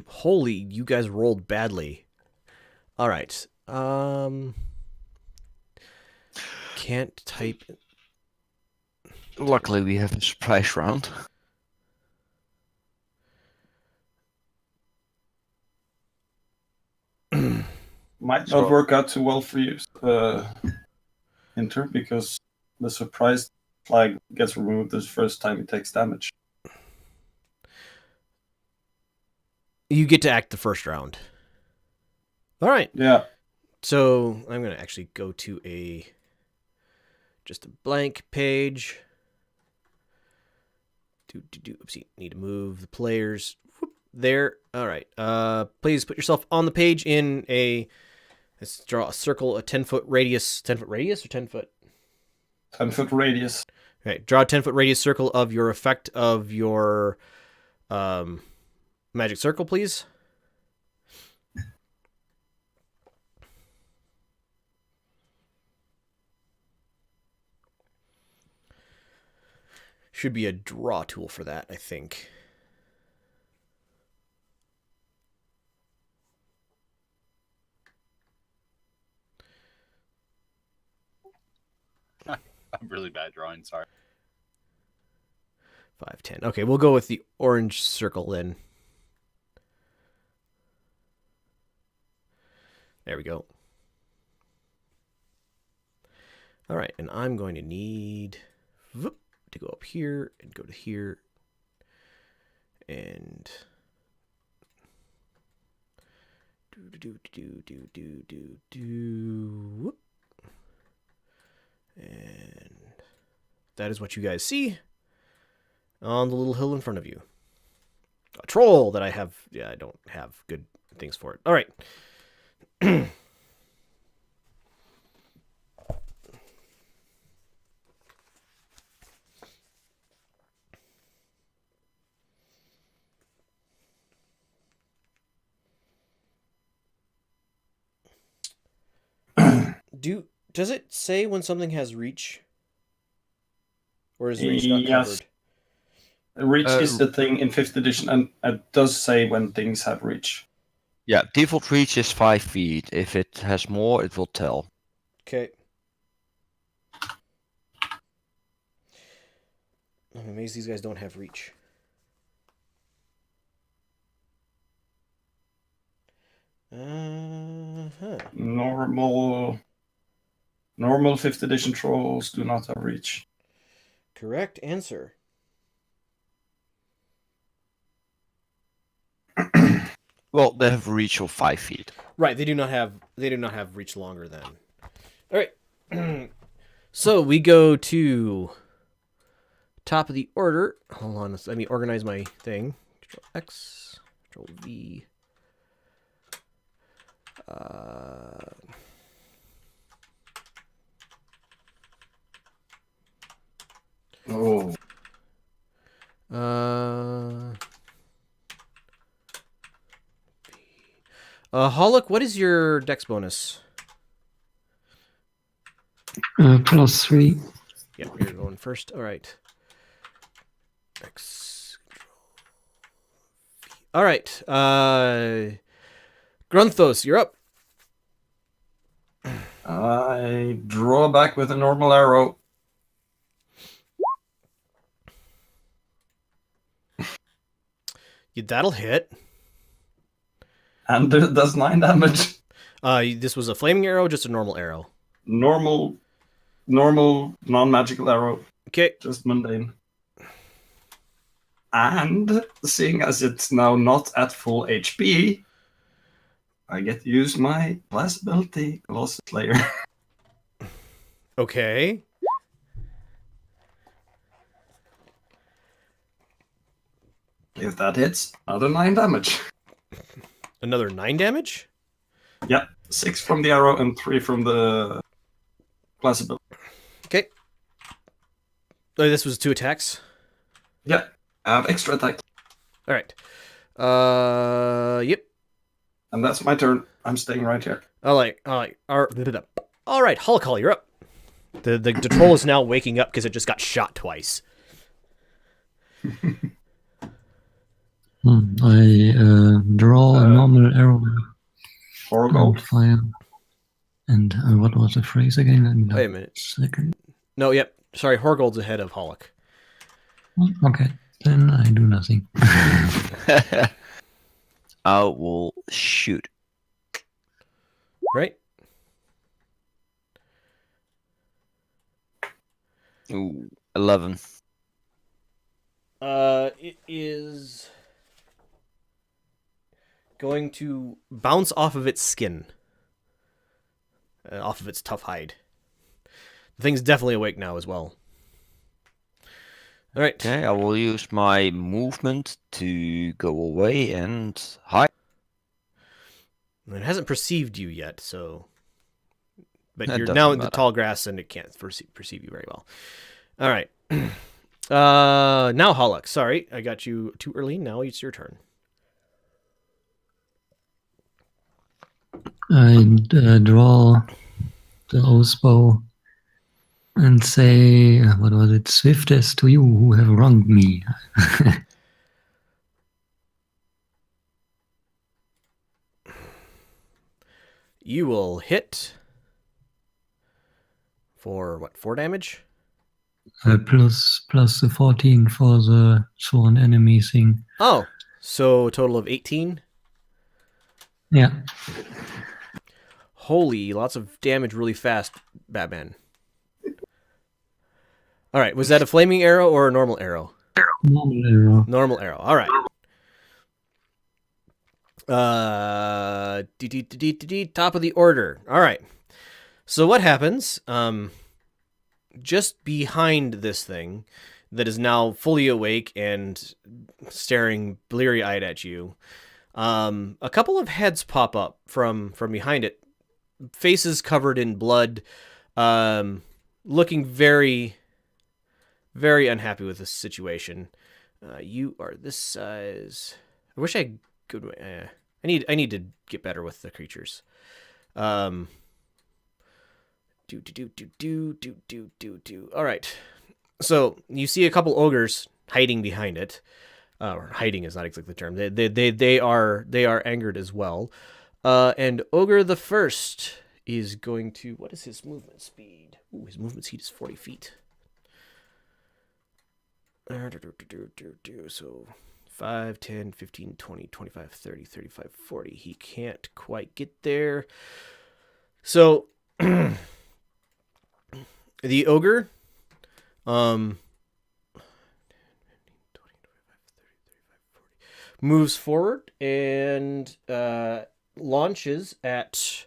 Holy, you guys rolled badly. All right. Can't type. Luckily, we have a surprise round. might So- not work out too well for you, Inter, because the surprise flag gets removed the first time he takes damage. You get to act the first round. All right. Yeah. So I'm going to actually go to just a blank page. Oopsie, need to move the players. Whoop, there. All right. Please put yourself on the page in let's draw a circle, a 10-foot radius. 10-foot radius or 10 foot? 10-foot radius. Okay. Draw a 10-foot radius circle of your effect of your magic circle, please. Should be a draw tool for that, I think. I'm really bad drawing, sorry. 5, 10. Okay, we'll go with the orange circle then. There we go. All right, and I'm going to need to go up here and go to here And whoop. And that is what you guys see on the little hill in front of you. A troll that I have. Yeah, I don't have good things for it. All right. Does it say when something has reach? Or is reach not covered? Reach is the thing in 5th edition, and it does say when things have reach. Yeah, default reach is 5 feet. If it has more, it will tell. Okay. I'm amazed these guys don't have reach. Normal 5th edition trolls do not have reach. Correct answer. Well, they have a reach of 5 feet. Right, they do not have reach longer than. All right. So we go to top of the order. Hold on, let me organize my thing. Control X, Control V. Oh. Hollock, what is your dex bonus? +3. Yep, you're going first. All right. X. All right. Grunthos, you're up. I draw back with a normal arrow. That'll hit. And it does 9 damage. This was a flaming arrow, just a normal arrow. Normal, non-magical arrow. Okay. Just mundane. And seeing as it's now not at full HP, I get to use my class ability, Colossus Slayer. Okay. If that hits, another 9 damage. Another 9 damage? Yeah, 6 from the arrow and 3 from the class ability. Okay. Oh, this was 2 attacks? Yeah, I have extra attack. All right. Yep. And that's my turn. I'm staying right here. All right. All right, Hulkall, you're up. The troll is now waking up because it just got shot twice. I draw a normal arrow. Horrible. Fire. And what was the phrase again? Wait a minute. Second. No, yep. Sorry, Horgold's ahead of Hollock. Okay, then I do nothing. I will shoot. Right? Ooh, 11. It is going to bounce off of its skin. Off of its tough hide. The thing's definitely awake now as well. All right. Okay, I will use my movement to go away and hide. It hasn't perceived you yet, so... But That you're doesn't now in the matter. tall grass and it can't perceive you very well. All right. Now, Hollock. Sorry, I got you too early. Now it's your turn. I draw the Oathbow and say, what was it? Swiftest to you who have wronged me. You will hit for, what, 4 damage? Plus the 14 for the sworn enemy thing. Oh, so a total of 18? Yeah. Holy, lots of damage really fast, Batman. All right, was that a flaming arrow or a normal arrow? Normal arrow. Normal arrow. All right. Top of the order. All right. So what happens? Just behind this thing that is now fully awake and staring bleary-eyed at you, a couple of heads pop up from behind it, faces covered in blood, looking very, very unhappy with this situation. You are this size. I wish I could. I need to get better with the creatures. All right. So you see a couple ogres hiding behind it. Or hiding is not exactly the term. They are angered as well. And ogre the first is going to. What is his movement speed? Ooh, his movement speed is 40 feet. So 5, 10, 15, 20, 25, 30, 35, 40. He can't quite get there. So the ogre moves forward and launches at,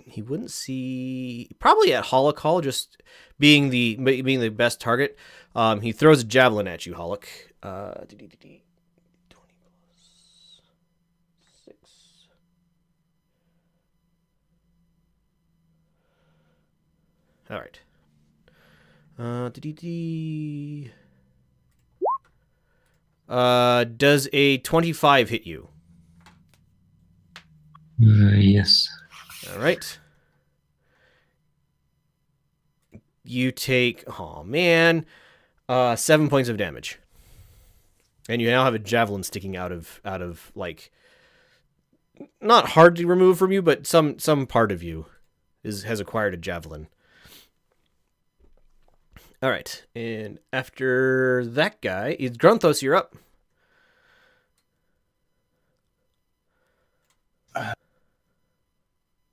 he wouldn't see, probably at Holocall, just being the best target. He throws a javelin at you, Holoc. 20 plus 6. All right. Does a 25 hit you? Yes. All right. You take, oh man, 7 points of damage, and you now have a javelin sticking out of like, not hard to remove from you, but some part of you has acquired a javelin. All right, and after that guy, it's Grunthos. You're up.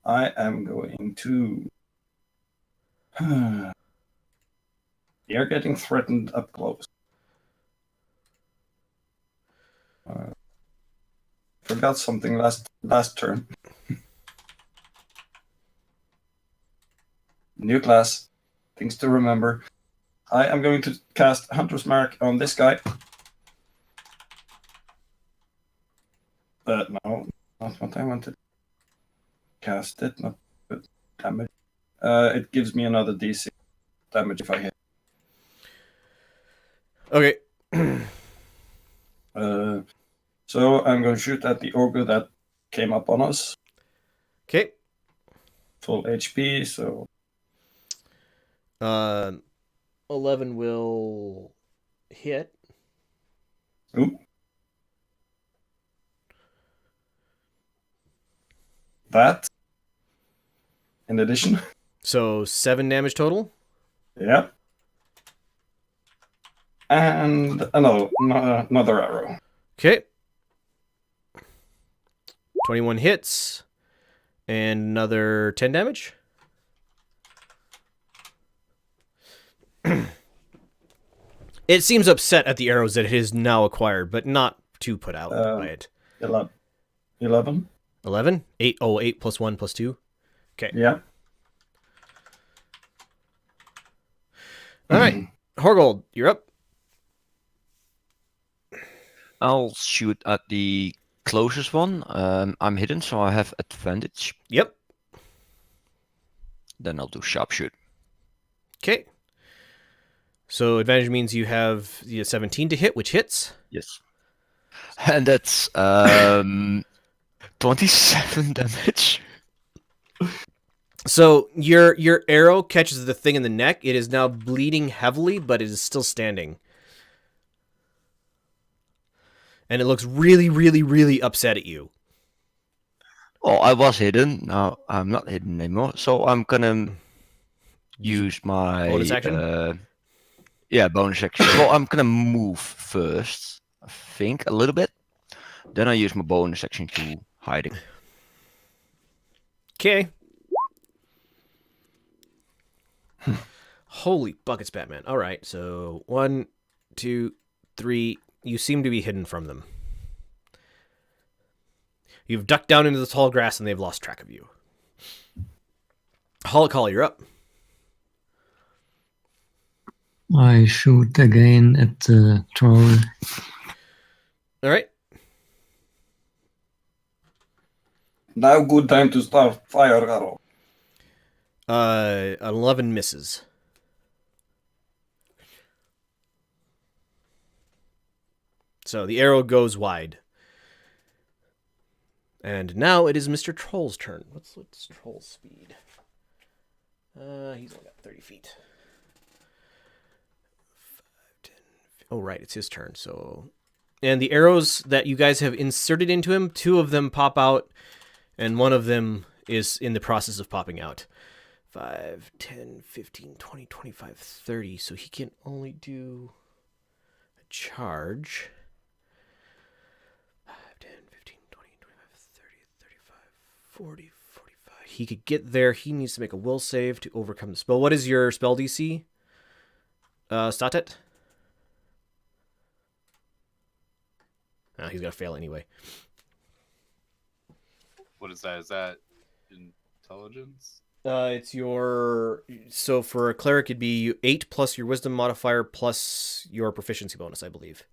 I am going to. You're getting threatened up close. Forgot something last turn. New class. Things to remember. I am going to cast Hunter's Mark on this guy. But no, not what I wanted. Cast it, not good damage. It gives me another DC damage if I hit. Okay. So I'm going to shoot at the ogre that came up on us. Okay. Full HP, so 11 will hit. Ooh. That. In addition. So 7 damage total. Yep. And another arrow. Okay. 21 hits. And another 10 damage. It seems upset at the arrows that it has now acquired, but not too put out by it. 11. 11? 8. Oh, 8 plus 1 plus 2. Okay. Yeah. All right. Horgold, you're up. I'll shoot at the closest one. I'm hidden, so I have advantage. Yep. Then I'll do sharpshoot. Okay. So advantage means you have 17 to hit, which hits. Yes. And that's 27 damage. So your arrow catches the thing in the neck. It is now bleeding heavily, but it is still standing. And it looks really, really, really upset at you. Oh, I was hidden. Now I'm not hidden anymore. So I'm gonna use my bonus action. Bonus action. Well, I'm gonna move first. I think a little bit. Then I use my bonus action to hide it. Okay. Holy buckets, Batman. All right, so 1, 2, 3. You seem to be hidden from them. You've ducked down into the tall grass and they've lost track of you. Holocall, you're up. I shoot again at the troll. All right. Now good time to start fire arrow. 11 misses. So the arrow goes wide. And now it is Mr. Troll's turn. What's Troll's speed? He's only got 30 feet. 5, 10, oh, right, it's his turn. So, and the arrows that you guys have inserted into him, 2 of them pop out, and 1 of them is in the process of popping out. 5, 10, 15, 20, 25, 30. So he can only do a charge. 5, 10, 15, 20, 25, 30, 35, 40, 45. He could get there. He needs to make a will save to overcome the spell. What is your spell DC? Statet? Oh, he's got to fail anyway. What is that? Is that intelligence? It's your... So for a cleric, it'd be 8 plus your wisdom modifier plus your proficiency bonus, I believe.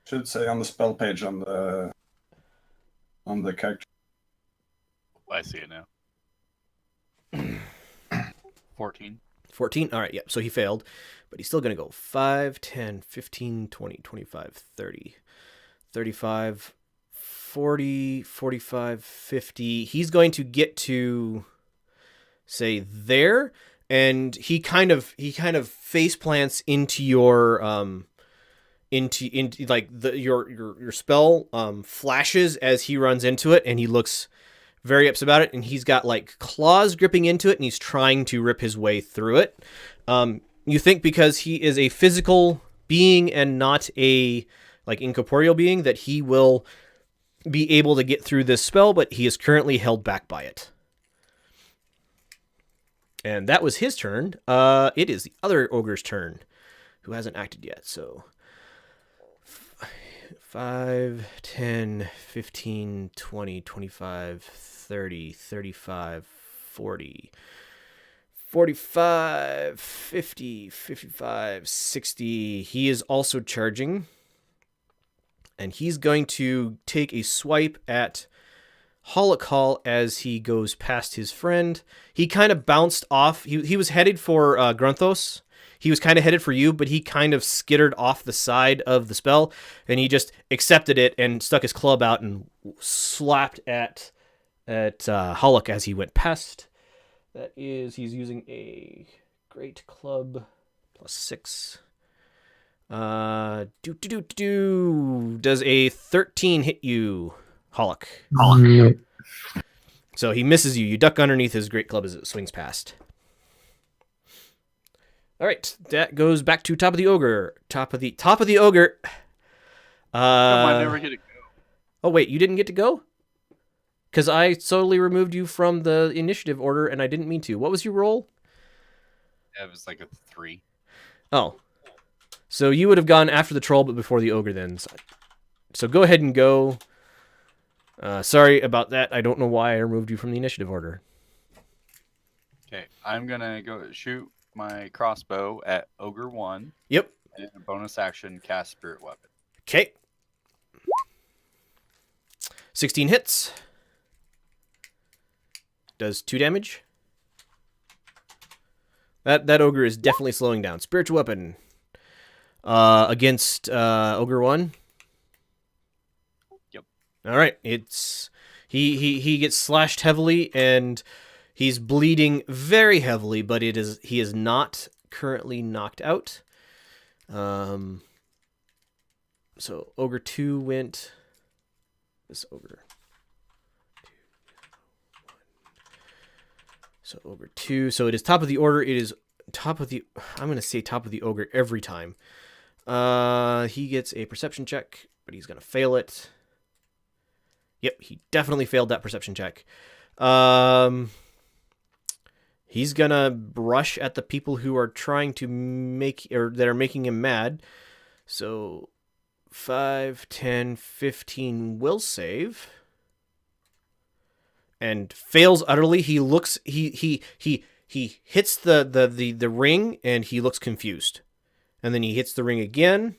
Should say on the spell page on the character. I see it now. 14. 14? All right, yep. So he failed, but he's still going to go 5, 10, 15, 20, 25, 30, 35, 40, 45, 50. He's going to get to, say, there, and he kind of face plants into your into like your spell flashes as he runs into it, and he looks very upset about it, and he's got like claws gripping into it, and he's trying to rip his way through it. You think because he is a physical being and not a like incorporeal being that he will be able to get through this spell, but he is currently held back by it. And that was his turn. It is the other ogre's turn, who hasn't acted yet. So 5, 10, 15, 20, 25, 30, 35, 40, 45, 50, 55, 60. He is also charging. And he's going to take a swipe at Holocall as he goes past his friend. He kind of bounced off. He was headed for Grunthos. He was kind of headed for you, but he kind of skittered off the side of the spell, and he just accepted it and stuck his club out and slapped at Hollock as he went past. That is, he's using a great club plus 6. Does a 13 hit you, Hollock? Yeah. So he misses you. You duck underneath his great club as it swings past. All right, that goes back to top of the ogre. Top of the ogre. I never get to go. Oh wait, you didn't get to go? Because I solely removed you from the initiative order, and I didn't mean to. What was your roll? Yeah, it was like a 3. Oh. So you would have gone after the troll, but before the ogre then. So go ahead and go. Sorry about that. I don't know why I removed you from the initiative order. Okay, I'm going to go shoot my crossbow at Ogre 1. Yep. And a bonus action cast Spirit Weapon. Okay. 16 hits. Does 2 damage. That ogre is definitely slowing down. Spiritual weapon. Against Ogre 1. Yep. All right. It's he gets slashed heavily and he's bleeding very heavily, but he is not currently knocked out. So Ogre 2 went. This Ogre. So Ogre 2. So it is top of the order. It is top of the. I'm going to say top of the Ogre every time. He gets a perception check, but he's going to fail it. Yep, he definitely failed that perception check. He's going to brush at the people who are trying to that are making him mad. So 5, 10, 15 will save. and fails utterly. He looks he hits the ring and he looks confused. And then he hits the ring again,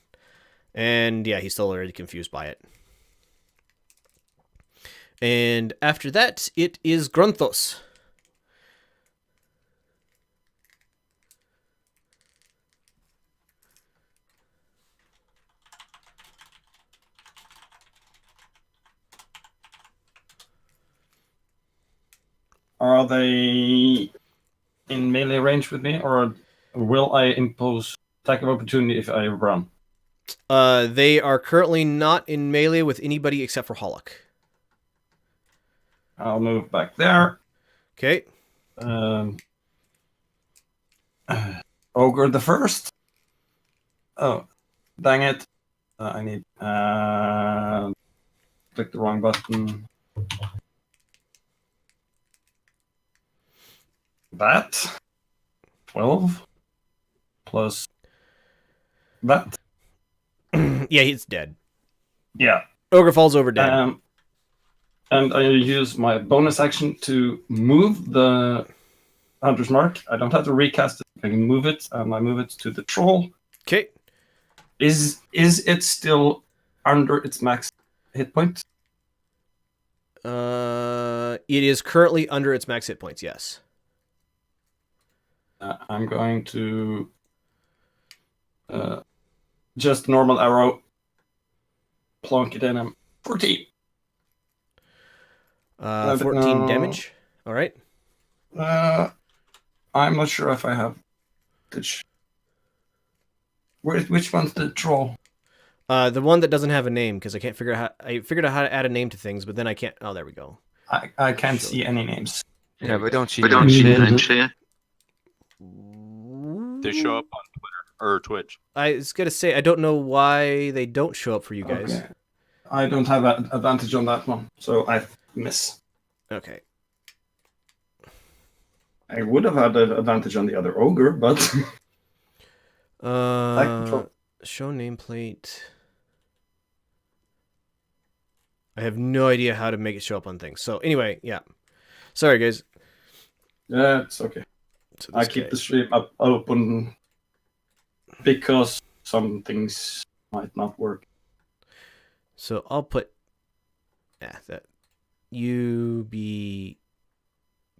and yeah, he's still already confused by it. And after that, it is Grunthos. Are they in melee range with me, or will I impose attack of opportunity if I run? They are currently not in melee with anybody except for Hollock. I'll move back there. Okay. Ogre the first. Oh, dang it! I need click the wrong button. That 12 plus that. Yeah, he's dead. Yeah. Ogre falls over dead. And I use my bonus action to move the Hunter's Mark. I don't have to recast it. I can move it, and I move it to the troll. Okay. Is it still under its max hit point? It is currently under its max hit points, yes. I'm going to just normal arrow, plonk it in him. 14. 14 damage. All right. I'm not sure if I have. Which one's the troll? The one that doesn't have a name, because I can't figure out how. I figured out how to add a name to things, but then I can't. Oh, there we go. I can't see any names. Yeah, we don't see We don't see names. names. They show up on Twitter or Twitch. I was gonna say I don't know why they don't show up for you guys. Okay. I don't have an advantage on that one, so I miss. Okay. I would have had an advantage on the other ogre, but Show nameplate. I have no idea how to make it show up on things. So anyway, yeah. Sorry, guys. yeah, it's okay. So I keep the stream up open because some things might not work. So I'll put that UB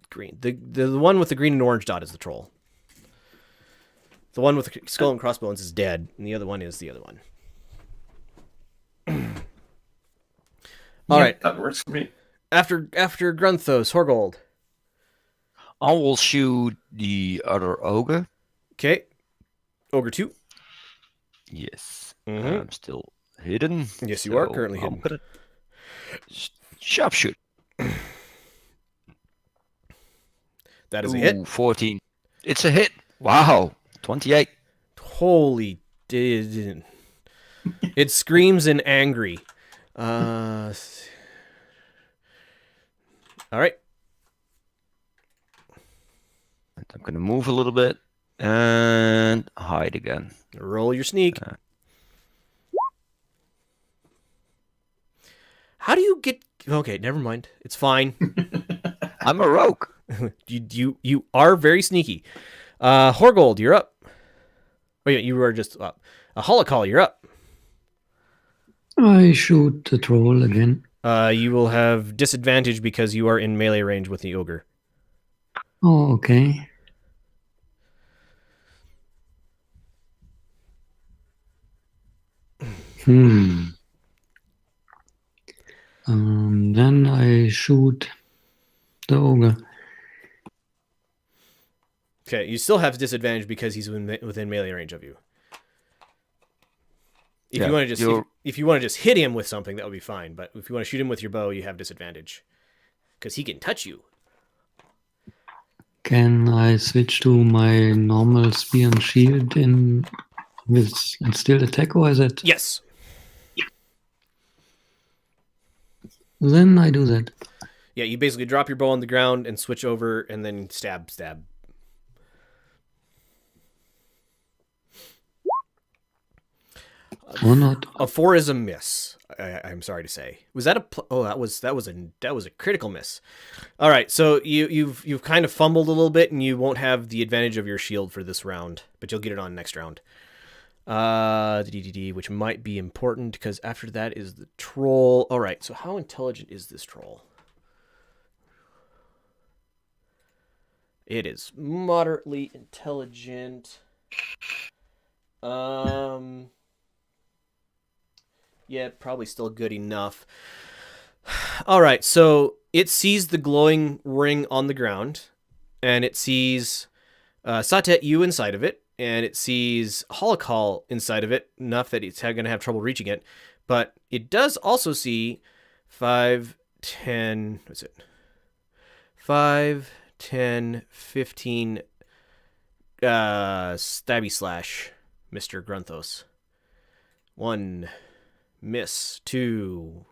green. The one with the green and orange dot is the troll. The one with the skull and crossbones is dead, and the other one is the other one. All right. That works for me. After Grunthos, Horgold. I will shoot the other ogre. Okay. Ogre 2. Yes. Mhm. I'm still hidden. Yes, you are so currently I'm hidden. gonna sharpshoot. That is a hit. 14. It's a hit. Wow. 28. Holy did it screams in angry. All right. I'm gonna move a little bit and hide again. Roll your sneak. How do you get? Okay, never mind. It's fine. I'm a rogue. You are very sneaky. Horgold, you're up. Wait, you were just up. Holocall, you're up. I shoot the troll again. You will have disadvantage because you are in melee range with the ogre. Oh, okay. Then I shoot the ogre. Okay, you still have disadvantage because he's within melee range of you. If Yeah, you want to just you're- if you want to just hit him with something, that would be fine. But if you want to shoot him with your bow, you have disadvantage because he can touch you. Can I switch to my normal spear and shield and still attack, or is it? Yes. Then I do that. Yeah, you basically drop your bow on the ground and switch over, and then stab. Or not. A 4 is a miss. I'm sorry to say. Was that a? Oh, that was a critical miss. All right, so you've kind of fumbled a little bit, and you won't have the advantage of your shield for this round, but you'll get it on next round. Which might be important because after that is the troll. All right, so how intelligent is this troll? It is moderately intelligent. Yeah, probably still good enough. All right, so it sees the glowing ring on the ground, and it sees Satet, you inside of it, and it sees Holokol inside of it, enough that it's going to have trouble reaching it. But it does also see 5, 10, what's it? 5, 10, 15 stabby slash, Mr. Grunthos. 1, miss. 2,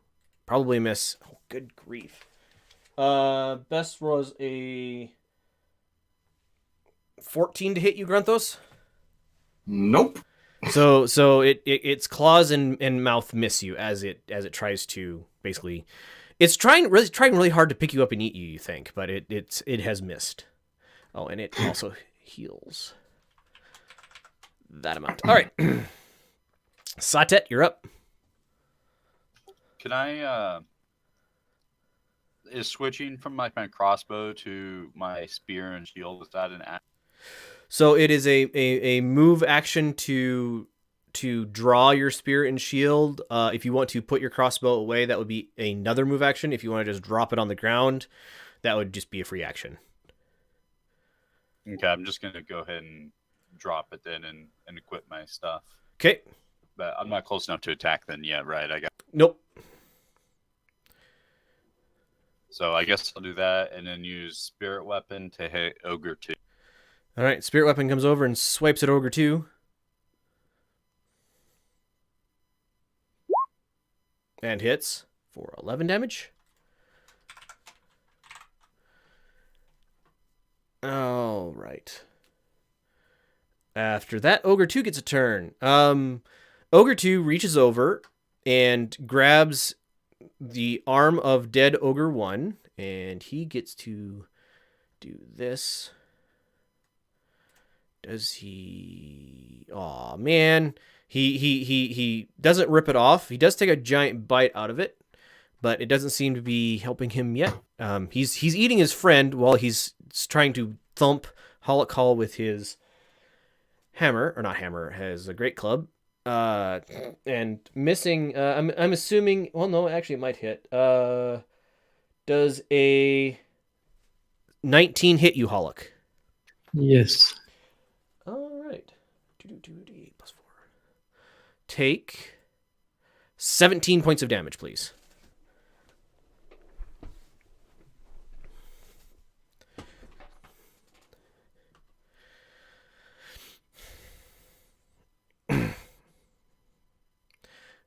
probably miss. Oh, good grief. Best was a 14 to hit you, Grunthos. Nope. So its claws and mouth miss you as it tries to basically. It's trying really hard to pick you up and eat you. You think, but it has missed. Oh, and it also heals that amount. All right, Satet, you're up. Can I is switching from my crossbow to my spear and shield, is that an act? So it is a move action to draw your spear and shield. If you want to put your crossbow away, that would be another move action. If you want to just drop it on the ground, that would just be a free action. Okay, I'm just gonna go ahead and drop it then and equip my stuff. Okay. But I'm not close enough to attack then yet, right? Nope. So I guess I'll do that and then use Spirit Weapon to hit Ogre 2. All right, Spirit Weapon comes over and swipes at Ogre 2. And hits for 11 damage. All right. After that, Ogre 2 gets a turn. Ogre 2 reaches over and grabs the arm of dead Ogre 1, and he gets to do this. Does he? Aw, man. He doesn't rip it off. He does take a giant bite out of it, but it doesn't seem to be helping him yet. He's eating his friend while he's trying to thump Holokol with his hammer, or not hammer, has a great club. And missing. I'm assuming. Well, no, actually, it might hit. Does a 19 hit you, Holok? Yes. All right. 2d8 plus 4. Take 17 points of damage, please.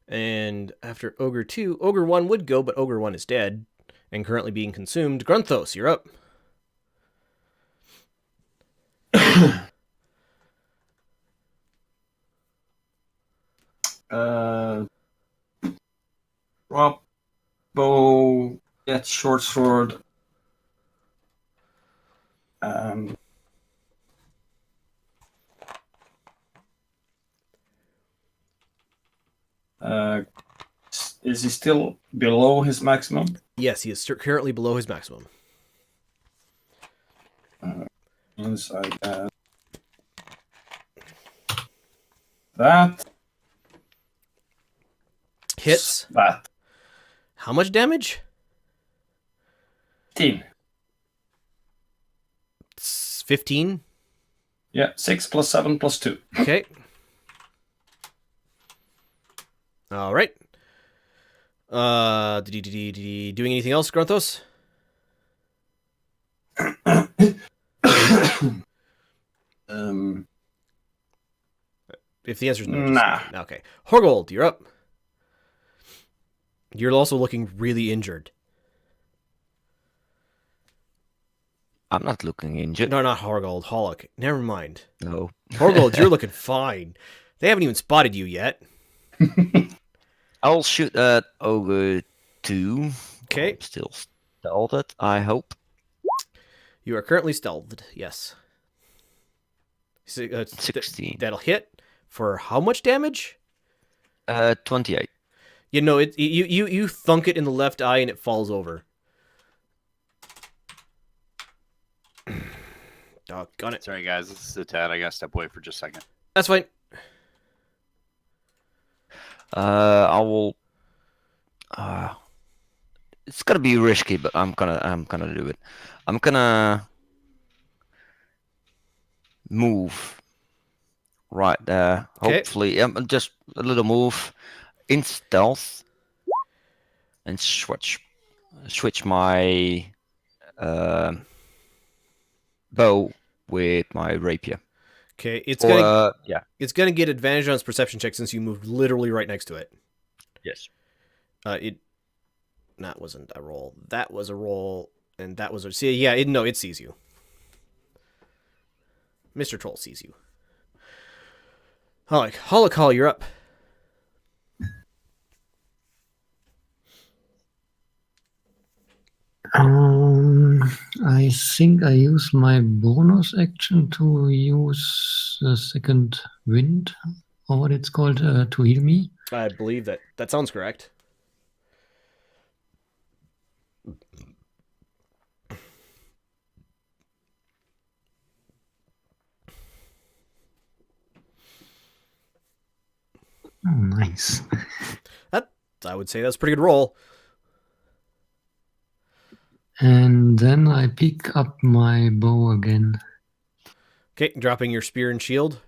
And after Ogre 2, Ogre 1 would go, but Ogre 1 is dead and currently being consumed. Grunthos, you're up. Drop bow, get short sword. Is he still below his maximum? Yes, he is currently below his maximum. Inside that. Hits. That. How much damage? 15. 15? Yeah, 6 plus 7 plus 2. Okay. All right. Doing anything else, Grunthos? If the answer is no, nah. Okay. Horgold, you're up. You're also looking really injured. I'm not looking injured. No, not Horgold. Holok. Never mind. No. Horgold, you're looking fine. They haven't even spotted you yet. I'll shoot at Ogre 2. Okay. I'm still stealthed, I hope. You are currently stealthed. Yes. 16. That'll hit for how much damage? 28. You know, you thunk it in the left eye and it falls over. Doggone it. Sorry, guys. This is a tad. I gotta step away for just a second. That's fine. I will. It's gonna be risky, but I'm gonna do it. I'm gonna move right there. Okay. Hopefully, just a little move in stealth, and switch my bow with my rapier. Okay, It's gonna get advantage on its perception check since you moved literally right next to it. Yes. That wasn't a roll. That was a roll, and that was a see. Yeah, it sees you. Mr. Troll sees you. Holocall, you're up. I think I use my bonus action to use the second wind, or what it's called, to heal me. I believe that sounds correct. Oh, nice. I would say that's a pretty good roll. And then I pick up my bow again. Okay, dropping your spear and shield.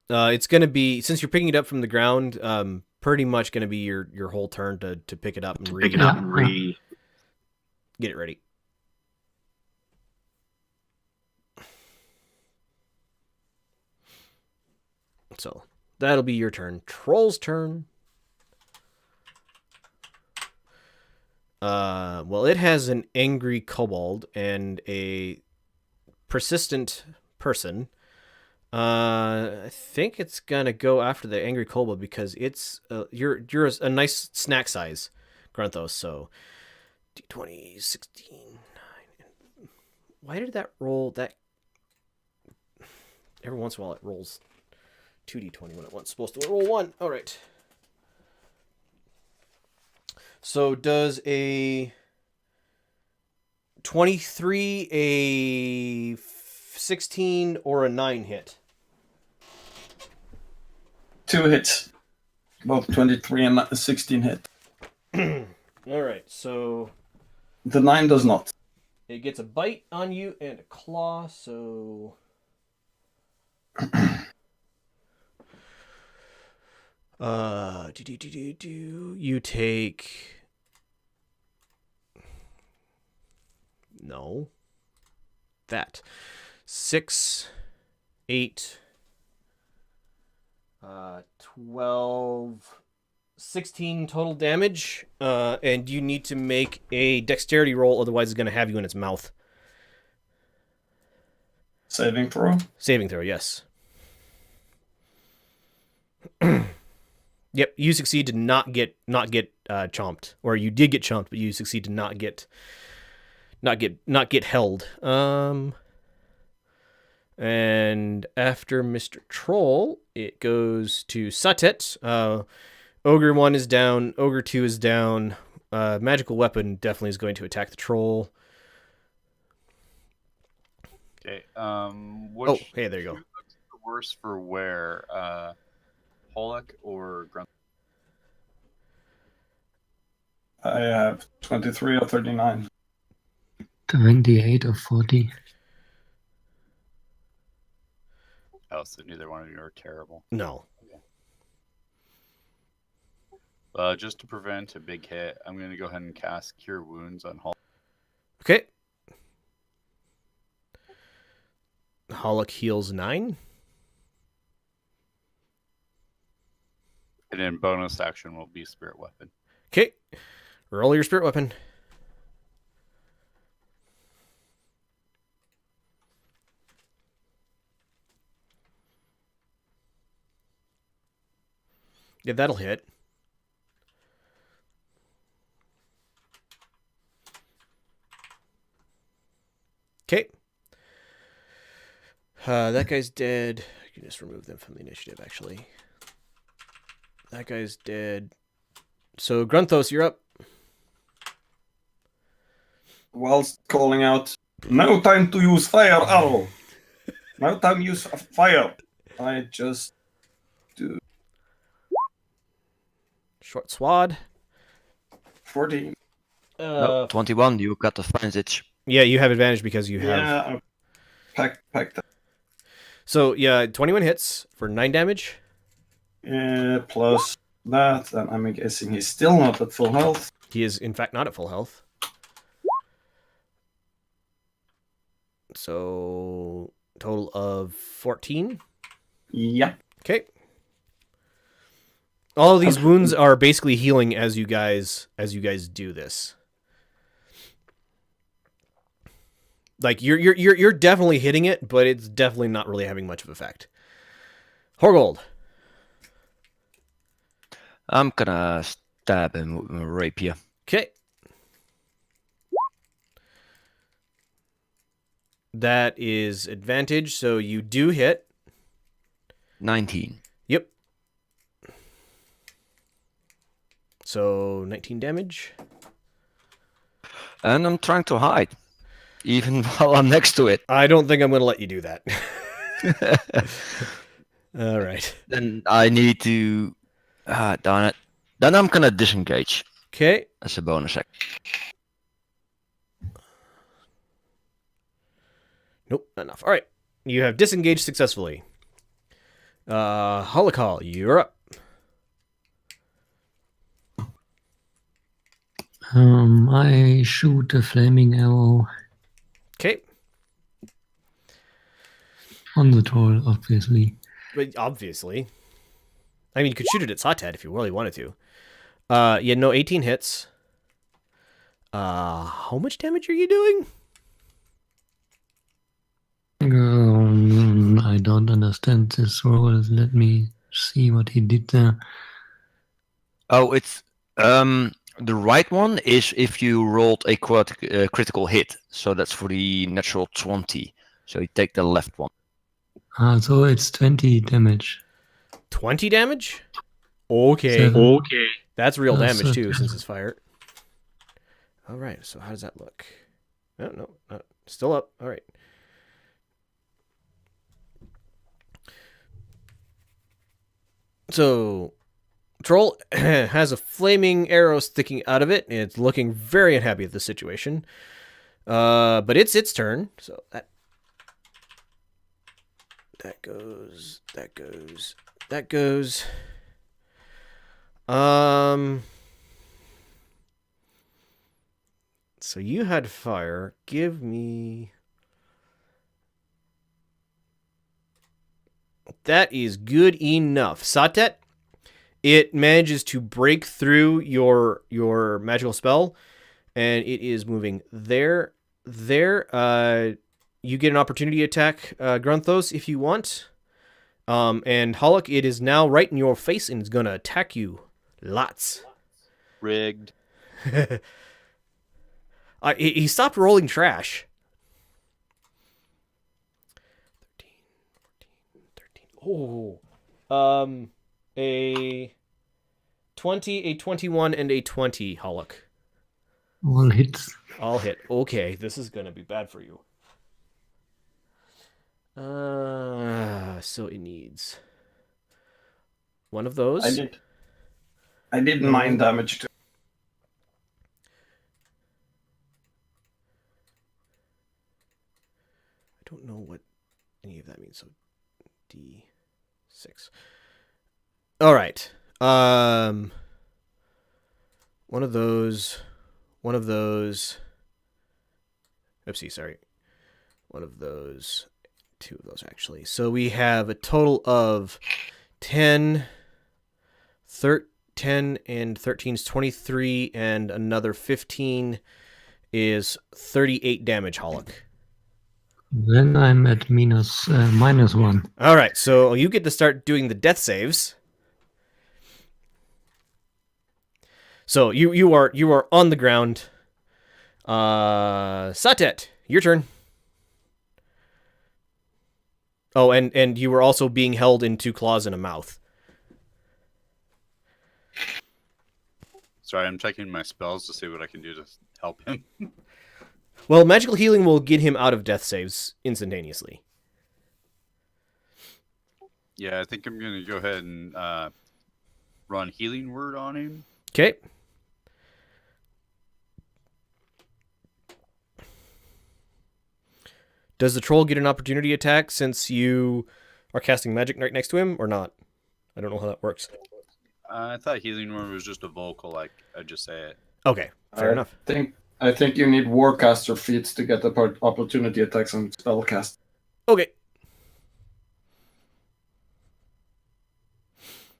It's gonna be, since you're picking it up from the ground, pretty much gonna be your whole turn to pick it up and Pick it up and get it ready. So that'll be your turn. Troll's turn. Well, it has an angry kobold and a persistent person. I think it's gonna go after the angry kobold because it's you're a nice snack size, Grunthos. So d20, 16, 9. Why did that roll that? Every once in a while it rolls 2d20 when it was supposed to roll 1. All right. So does a 23, a 16, or a 9 hit? 2 hits. Both 23 and 16 hit. All right, so The 9 does not. it gets a bite on you and a claw, so you take that 6, 8, 12, 16 total damage, and you need to make a dexterity roll, otherwise it's going to have you in its mouth. Saving throw. Saving throw, yes. Yep, you succeed to not get chomped, or you did get chomped, but you succeed to not get held. And after Mr. Troll, it goes to Satet. Ogre 1 is down. Ogre 2 is down. Magical weapon definitely is going to attack the troll. Okay. Hey, there you go. Looks the worse for wear, Pollock or Grunt? I have 23 or 39. 28 or 40. Oh, so neither one of you are terrible. No. Just to prevent a big hit, I'm going to go ahead and cast Cure Wounds on Hall. Okay. Hollock heals 9. And then bonus action will be Spirit Weapon. Okay. Roll your spirit weapon. Yeah, that'll hit. Okay. That guy's dead. I can just remove them from the initiative, actually. That guy's dead. So, Grunthos, you're up. Whilst calling out, no time to use fire arrow. No time to use fire. I just do Short swad. 14. No, 21. You got the advantage. Yeah, you have advantage because you have... Yeah, pack that. So, yeah, 21 hits for 9 damage. Plus that, and I'm guessing he's still not at full health. He is, in fact, not at full health. So, total of 14. Yeah. Okay. All of these wounds are basically healing as you guys do this. Like you're definitely hitting it, but it's definitely not really having much of effect. Horgold. I'm gonna stab him with my rapier. Okay. That is advantage, so you do hit. 19. Yep. So 19 damage. And I'm trying to hide, even while I'm next to it. I don't think I'm going to let you do that. All right. Then I need to... darn it. Then I'm gonna disengage Okay. as a bonus action. Nope, not enough. All right. You have disengaged successfully. Holocall, you're up. I shoot a flaming arrow Okay. on the troll, obviously. But obviously. I mean, you could shoot it at Satet if you really wanted to. Yeah, no, 18 hits. How much damage are you doing? I don't understand this roll. Let me see what he did there. Oh, it's... the right one is if you rolled a critical hit. So that's for the natural 20. So you take the left one. So it's 20 damage. 20 damage? Okay. 7. Okay. That's real That's damage, too, okay. since it's fire. All right, so how does that look? Oh, no, not, still up. All right. So, Troll has a flaming arrow sticking out of it, and it's looking very unhappy with the situation. But it's its turn, so that goes. So you had fire. Give me... That is good enough. Satet, it manages to break through your magical spell, and it is moving there. You get an opportunity attack, Grunthos, if you want. And Hollock, it is now right in your face and is going to attack you. Lots. Rigged. He stopped rolling trash. 13. Oh. A 20, a 21, and a 20, Hollock. All hits. All hit. Okay, this is going to be bad for you. So it needs one of those. I did 9 damage to. I don't know what any of that means. So D6. All right. One of those. Oopsie, sorry. One of those. 2 of those, actually. So we have a total of 10 and 13 is 23, and another 15 is 38 damage, Hollock. Then I'm at -1. All right, so you get to start doing the death saves. So you are on the ground. Satet, your turn. Oh, and you were also being held in 2 claws and a mouth. Sorry, I'm checking my spells to see what I can do to help him. Well, magical healing will get him out of death saves instantaneously. Yeah, I think I'm going to go ahead and run Healing Word on him. Okay. Does the troll get an opportunity attack since you are casting magic right next to him, or not? I don't know how that works. I thought Healing Word was just a vocal, like I just say it. Okay, fair enough. I think you need Warcaster feats to get the opportunity attacks on spellcast. Okay.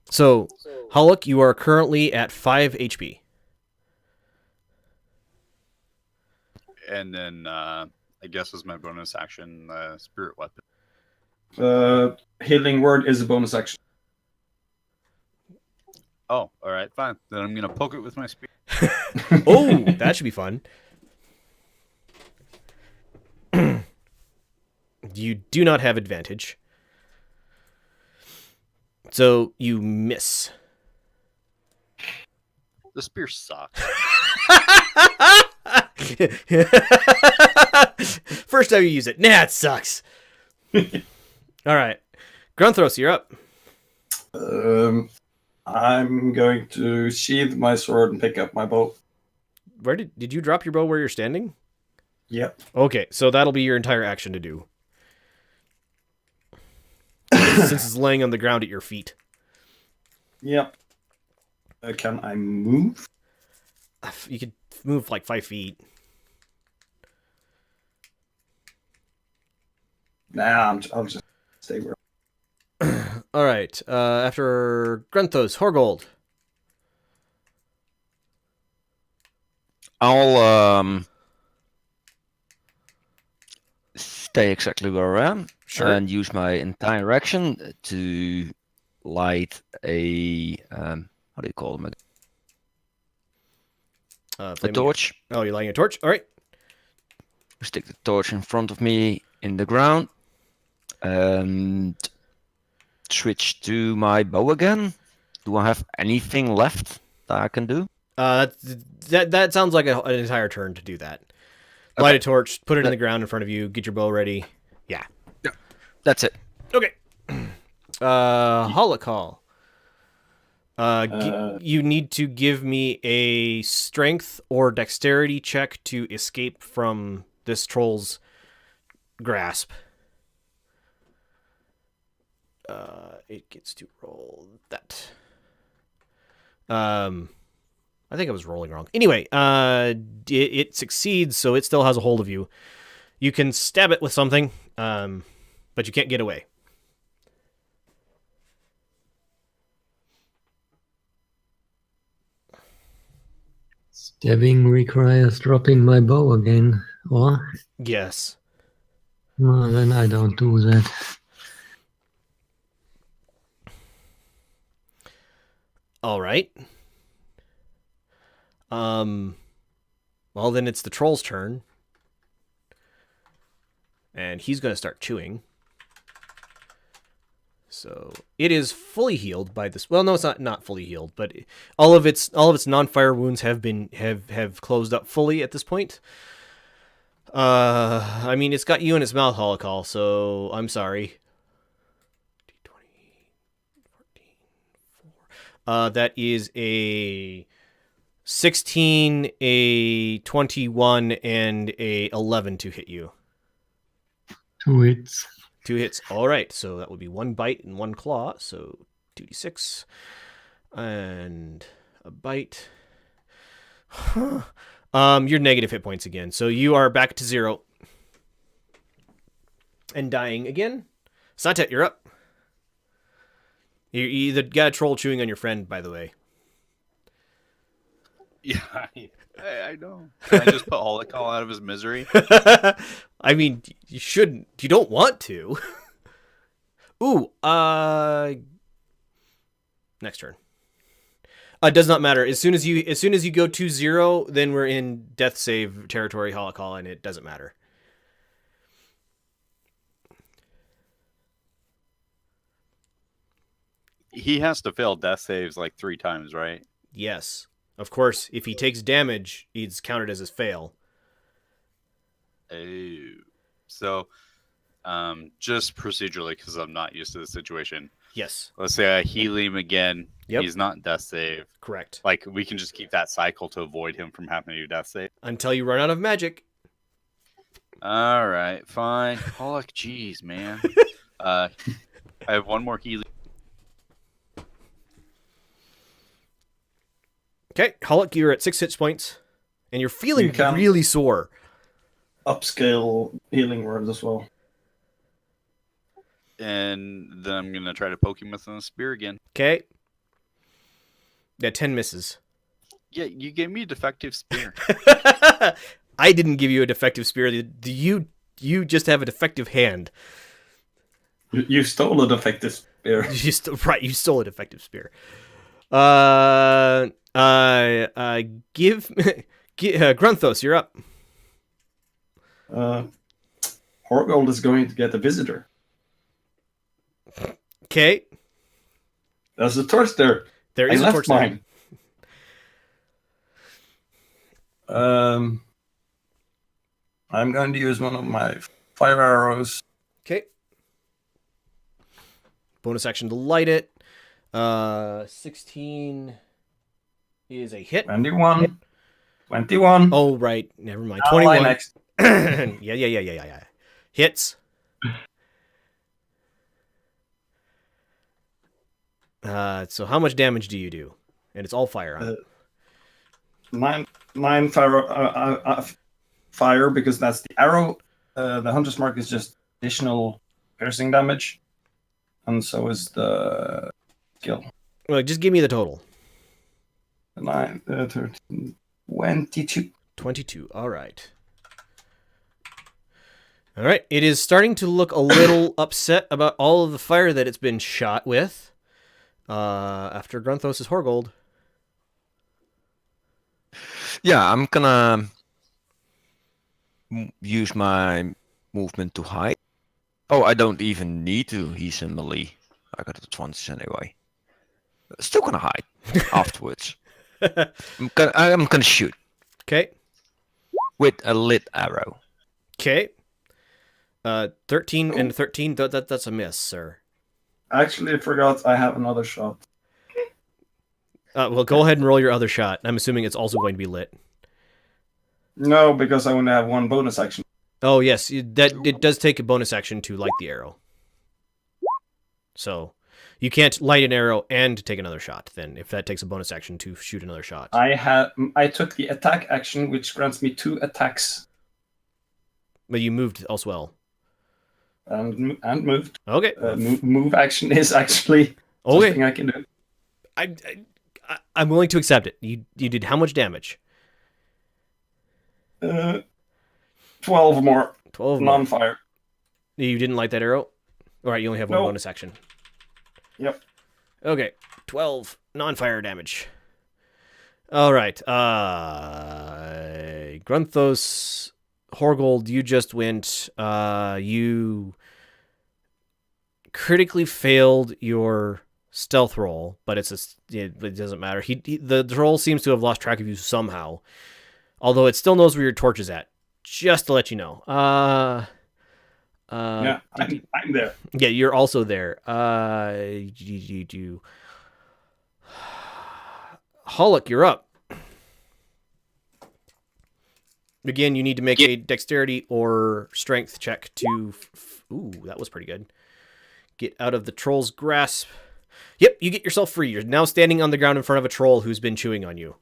So, Hollock, you are currently at 5 HP. And then I guess as my bonus action, Spirit Weapon. Healing Word is a bonus action. Oh, all right, fine. Then I'm going to poke it with my spear. Oh, that should be fun. You do not have advantage. So you miss. The spear sucks. First time you use it. Nah, it sucks. All right. Grunthros, you're up. I'm going to sheath my sword and pick up my bow. Where did you drop your bow where you're standing? Yep. Okay, so that'll be your entire action to do. Since it's laying on the ground at your feet. Yep. Can I move? You could move like 5 feet. Nah, I'll just stay where. All right. After Grunthos, Horgold. I'll stay exactly where I am. Sure. And use my entire action to light a how do you call them? A torch. Oh, you're lighting a torch? All right. Stick the torch in front of me in the ground and switch to my bow again. Do I have anything left that I can do? That sounds like an entire turn to do that. Okay. Light a torch, put it in the ground in front of you, get your bow ready. Yeah. That's it. Okay. Holocall. You need to give me a strength or dexterity check to escape from this troll's grasp. It gets to roll that. I think I was rolling wrong. Anyway, it succeeds, so it still has a hold of you. You can stab it with something, but you can't get away. Stabbing requires dropping my bow again, or? Yes. No, then I don't do that. All right. Well, then it's the troll's turn. And he's going to start chewing. So it is fully healed by this. Well, no, it's not fully healed, but all of its non-fire wounds have closed up fully at this point. I mean, it's got you in its mouth, Holocall, so I'm sorry. That is a 16, a 21, and a 11 to hit you. 2 hits. 2 hits. All right. So that would be 1 bite and 1 claw. So 2d6 and a bite. You're negative hit points again. So you are back to 0 and dying again. Satet, you're up. You either got a troll chewing on your friend, by the way. Yeah, I know. Can I just put Holocall out of his misery? I mean, you shouldn't. You don't want to. Ooh, next turn. It does not matter. As soon as you go to 0, then we're in death save territory, Holocall, and it doesn't matter. He has to fail death saves like 3 times, right? Yes. Of course, if he takes damage, it's counted as his fail. Oh. So, just procedurally, because I'm not used to the situation. Yes. Let's say I heal him again. Yep. He's not death save. Correct. Like, we can just keep that cycle to avoid him from having to do death save. Until you run out of magic. All right, fine. Pollock, jeez, man. I have one more healing. Okay, Hollock, you're at 6 hit points, and you're feeling You can- really sore. Upscale healing word as well. And then I'm going to try to poke him with a spear again. Okay. Yeah, 10 misses. Yeah, you gave me a defective spear. I didn't give you a defective spear. You just have a defective hand. You stole a defective spear. You stole a defective spear. Grunthos, you're up. Horgold is going to get a visitor. Okay. There's a torch there. There I is a left torch there. mine. I'm going to use one of my fire arrows. Okay. Bonus action to light it. 16 is a hit. 21. 21. Oh, right. Never mind. I'll lie 21. next. Yeah. Hits. So how much damage do you do? And it's all fire. Huh? 9 fire because that's the arrow. The hunter's mark is just additional piercing damage, and so is the skill. Well, just give me the total. 9, 13, 22. 22. All right. All right. It is starting to look a little upset about all of the fire that it's been shot with. After Grunthos' Horgold. Yeah, I'm gonna use my movement to hide. Oh, I don't even need to. He's in melee. I got it once anyway. Still gonna hide afterwards. I'm gonna shoot Okay. with a lit arrow. Okay. 13 and 13. That's a miss, sir. Actually, I forgot I have another shot. Well, go ahead and roll your other shot. I'm assuming it's also going to be lit. No, because I only have one bonus action. Oh, yes. It does take a bonus action to light the arrow. So you can't light an arrow and take another shot then, if that takes a bonus action to shoot another shot. I took the attack action, which grants me 2 attacks. But you moved as well. And moved. Okay. Move action is actually something I can do. I'm willing to accept it. You did how much damage? 12 more. 12 more. Non-fire. You didn't light that arrow? All right, you only have one No. bonus action. Yep. Okay, 12 non-fire damage. All right. Grunthos, Horgold, you just went. You critically failed your stealth roll, but it doesn't matter. The troll seems to have lost track of you somehow, although it still knows where your torch is at. Just to let you know. Yeah, I'm there. Yeah, you're also there. Hollock, you're up. Again, you need to make a dexterity or strength check to... Ooh, that was pretty good. Get out of the troll's grasp. Yep, you get yourself free. You're now standing on the ground in front of a troll who's been chewing on you.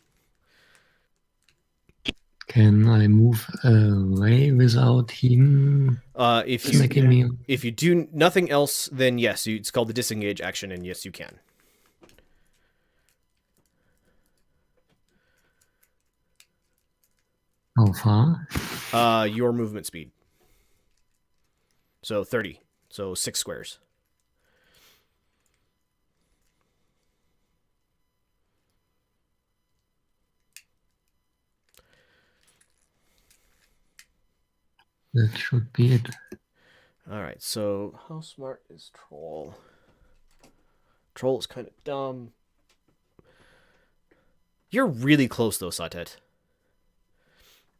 Can I move away without him smacking me? If you do nothing else, then yes, it's called the disengage action, and yes, you can. How far? Your movement speed. So 30. So 6 squares. That should be it. All right, so how smart is Troll? Troll is kind of dumb. You're really close, though, Satet.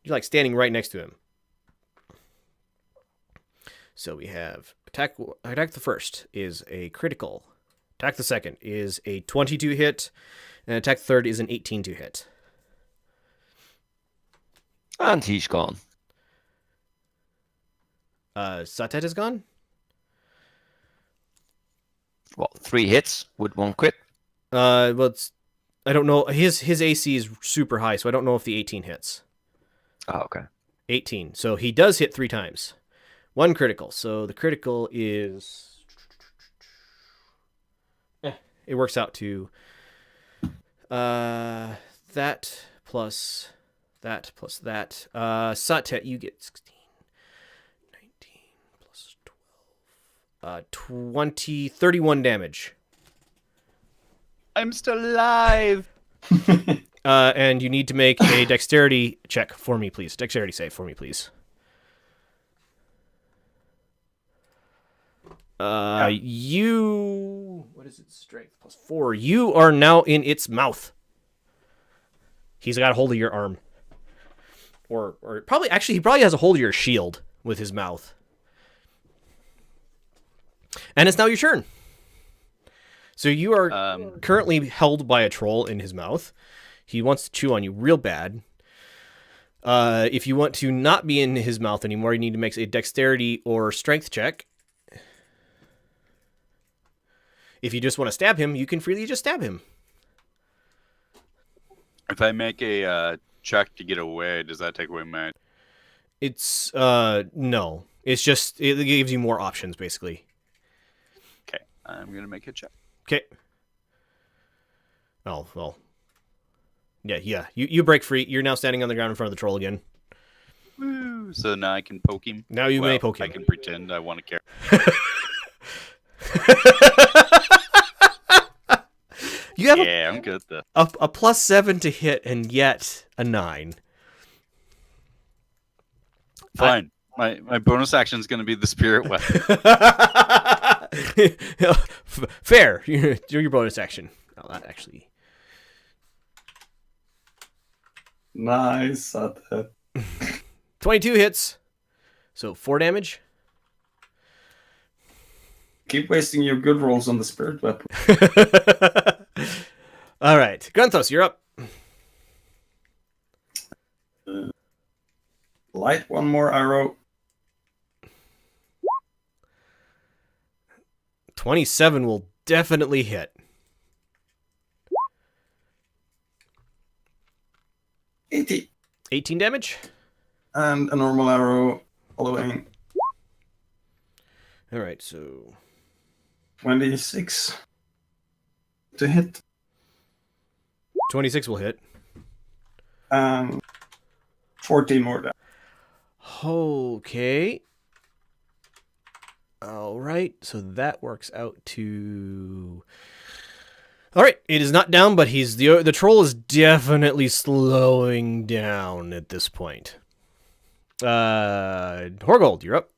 You're like standing right next to him. So we have attack the first is a critical. Attack the second is a 22 hit. And attack the third is an 18 to hit. And he's gone. Satet is gone? Well, 3 hits with 1 crit. Well, I don't know. His AC is super high, so I don't know if the 18 hits. Oh, okay. 18. So he does hit 3 times. 1 critical. So the critical is... it works out to... that plus that plus that. Satet, you get 16. 19 plus 12. 31 damage. I'm still alive. And you need to make a dexterity check for me, please. Dexterity save for me, please. You... What is it? Strength plus 4. You are now in its mouth. He's got a hold of your arm. Or probably... Actually, he probably has a hold of your shield with his mouth. And it's now your turn. So you are currently held by a troll in his mouth. He wants to chew on you real bad. If you want to not be in his mouth anymore, you need to make a dexterity or strength check. If you just want to stab him, you can freely just stab him. If I make a check to get away, does that take away my... It's, no. It's just, it gives you more options, basically. Okay, I'm going to make a check. Okay. Oh, well. Yeah. You break free. You're now standing on the ground in front of the troll again. Woo! So now I can poke him? Now you may poke him. I can pretend I want to care. You have I'm good though. a +7 to hit and yet a 9. Fine. My bonus action is going to be the spirit weapon. Fair. Do your bonus action. Oh, that actually. Nice. 22 hits. So 4 damage. Keep wasting your good rolls on the spirit weapon. All right. Gunthos, you're up. Light one more arrow. 27 will definitely hit. 18 damage. And a normal arrow following. All right, so 26 to hit. 26 will hit. 14 more damage. Okay. All right, so that works out to... All right, it is not down, but the troll is definitely slowing down at this point. Horgold, you're up.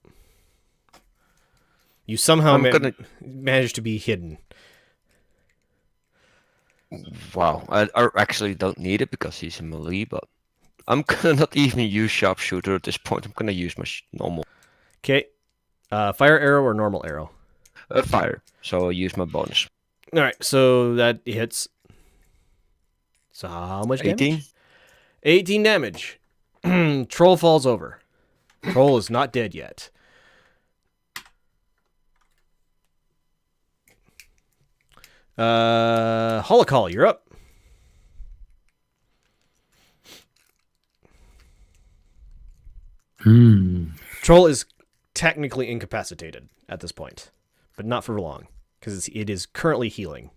You somehow managed to be hidden. Wow, I actually don't need it because he's a melee, but I'm gonna not even use sharpshooter at this point. I'm gonna use my normal. Okay. Fire arrow or normal arrow? Fire. So I'll use my bonus. All right, so that hits. So how much damage? 18. 18 damage. Troll falls over. Troll is not dead yet. Holocall, you're up. Troll is technically incapacitated at this point, but not for long, because it is currently healing.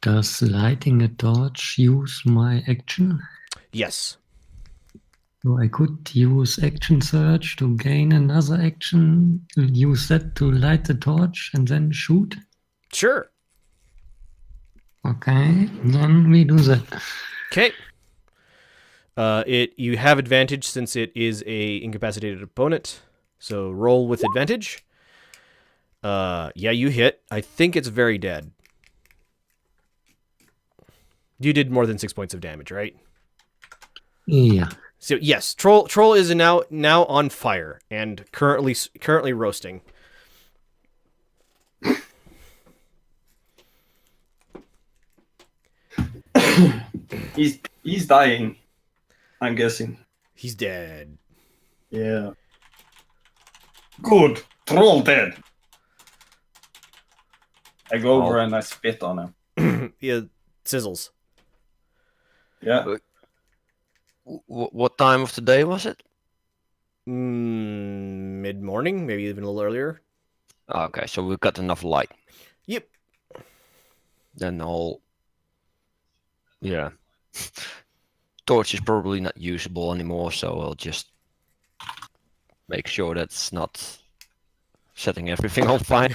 Does lighting a torch use my action? Yes. So I could use action surge to gain another action, use that to light the torch and then shoot? Sure. Okay, then we do that. Okay. You have advantage since it is a incapacitated opponent. So roll with advantage. Yeah, you hit. I think it's very dead. You did more than 6 points of damage, right? Yeah. So yes, troll is now on fire and currently roasting. He's dying, I'm guessing. He's dead. Yeah. Good. Troll dead. I go over and I spit on him. Yeah, sizzles. Yeah. What time of the day was it? Mid-morning, maybe even a little earlier. Okay, so we've got enough light. Yep. Then I'll... Yeah. Torch is probably not usable anymore, so I'll just make sure that's not setting everything on fire.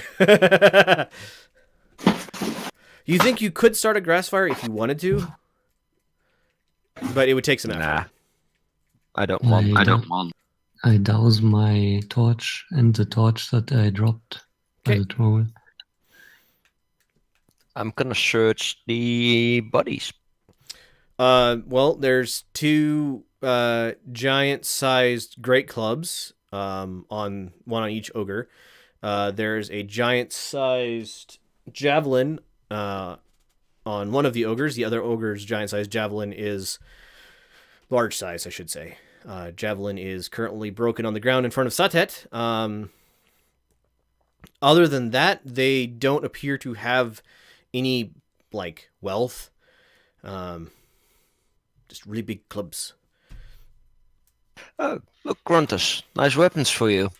You think you could start a grass fire if you wanted to? But it would take some effort. Nah. I don't want. I douse my torch and the torch that I dropped by Okay. the troll. I'm gonna search the bodies. Well, there's 2 giant-sized great clubs, on one on each ogre. There's a giant-sized javelin on one of the ogres. The other ogre's giant-sized javelin is large size, I should say. Javelin is currently broken on the ground in front of Satet. Other than that, they don't appear to have any like wealth. Just really big clubs. Oh, look, Grunters. Nice weapons for you.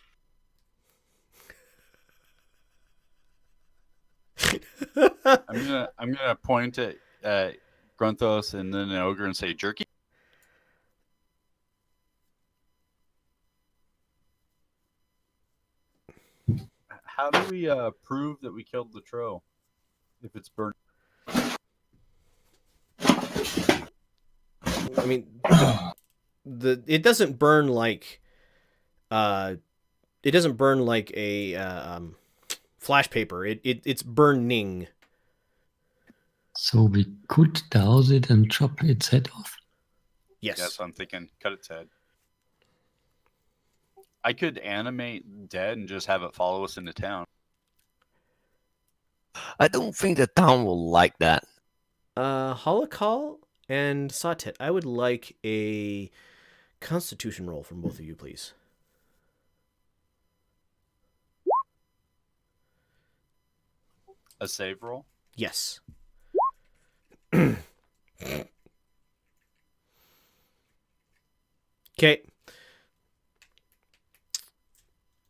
I'm gonna point at Grunthos and then an ogre and say jerky. How do we prove that we killed the troll if it's burnt? I mean, it doesn't burn like a flash paper. It's burning. So we could douse it and chop its head off. Yes. Yeah, so I'm thinking cut its head. I could animate dead and just have it follow us into town. I don't think the town will like that. Holocall and Satet, I would like a Constitution roll from both of you, please. A save roll? Yes. Okay.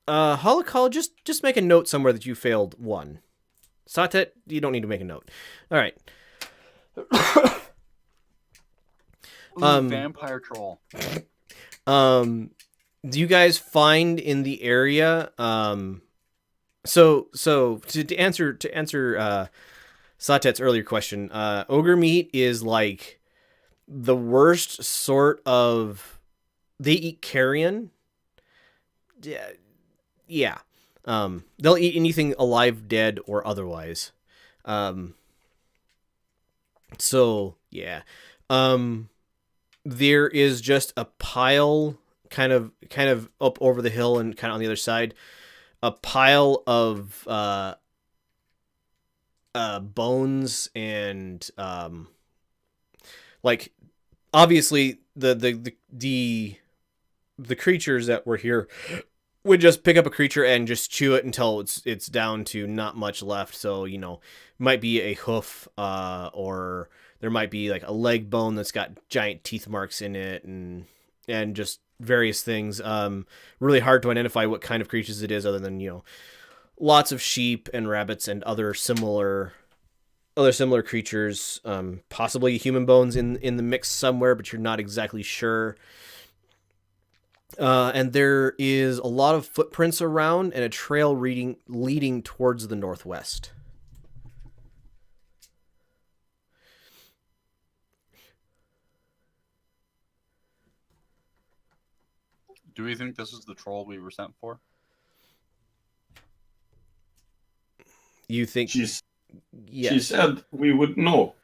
Holocall, just make a note somewhere that you failed 1. Satet, you don't need to make a note. All right. Vampire troll. Do you guys find in the area so to answer Satet's earlier question, ogre meat is like the worst sort of, they eat carrion. Yeah. They'll eat anything alive, dead, or otherwise. So yeah. There is just a pile kind of up over the hill and kind of on the other side, a pile of bones and like obviously the creatures that were here would just pick up a creature and just chew it until it's down to not much left. So, you know, might be a hoof, or there might be like a leg bone that's got giant teeth marks in it, and just various things. Really hard to identify what kind of creatures it is, other than, you know, lots of sheep and rabbits and other similar creatures. Possibly human bones in the mix somewhere, but you're not exactly sure. And there is a lot of footprints around and a trail leading towards the northwest. Do we think this is the troll we were sent for? You think? She Yes. said we would know.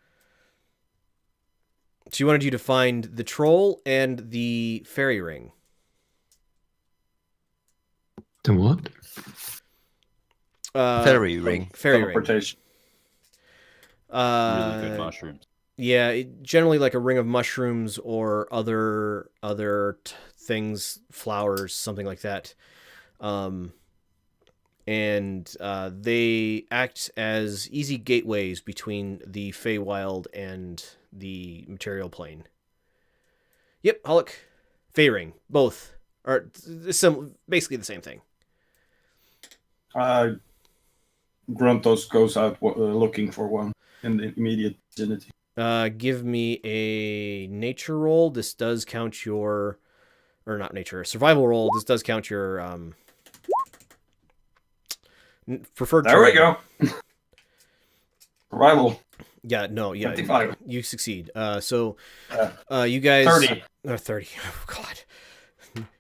She wanted you to find the troll and the fairy ring. The what? Fairy ring. Fairy ring. Teleportation. Really good mushrooms. Yeah, generally like a ring of mushrooms or other things, flowers, something like that. And they act as easy gateways between the Feywild and the material plane. Yep, Hulk, Fey ring, both are basically the same thing. Gruntos goes out looking for one in the immediate vicinity. Give me a nature roll. This does count your, or not nature, survival roll. This does count your preferred. There we terrain. go. Survival. Yeah, no, yeah, 55. you succeed. So you guys 30. 30. Oh God,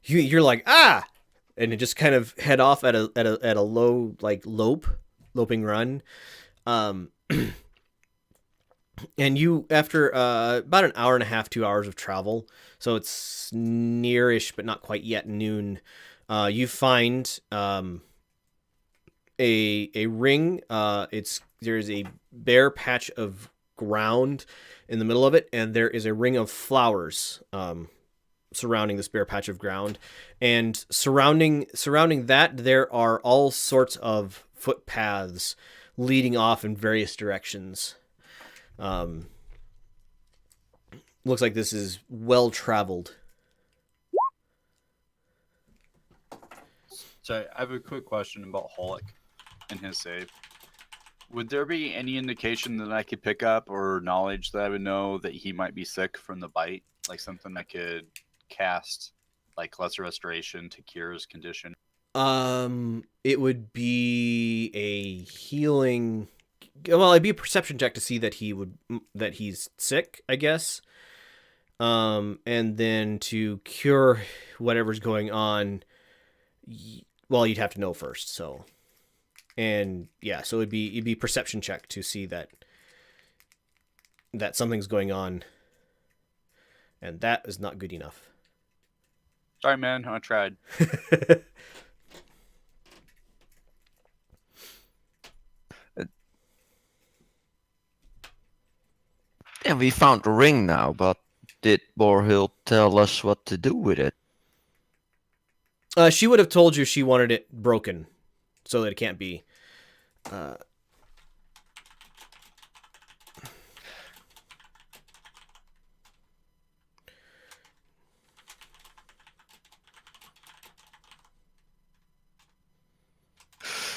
you're like and it just kind of head off at a low like loping run, and you after about an hour and a half, 2 hours of travel, so it's nearish but not quite yet noon. You find a ring. There is a bare patch of ground in the middle of it, and there is a ring of flowers surrounding this bare patch of ground. And surrounding that, there are all sorts of footpaths leading off in various directions. Looks like this is well traveled. So I have a quick question about Holic and his save. Would there be any indication that I could pick up or knowledge that I would know that he might be sick from the bite? Like something I could cast, like Lesser Restoration to cure his condition? It would be a healing. Well, it'd be a perception check to see that he's sick, I guess. And then to cure whatever's going on, well, you'd have to know first. So, and yeah, so it'd be perception check to see that something's going on, and that is not good enough. Sorry, man, I tried. Yeah, we found the ring now, but did Borhild tell us what to do with it? She would have told you she wanted it broken, so that it can't be.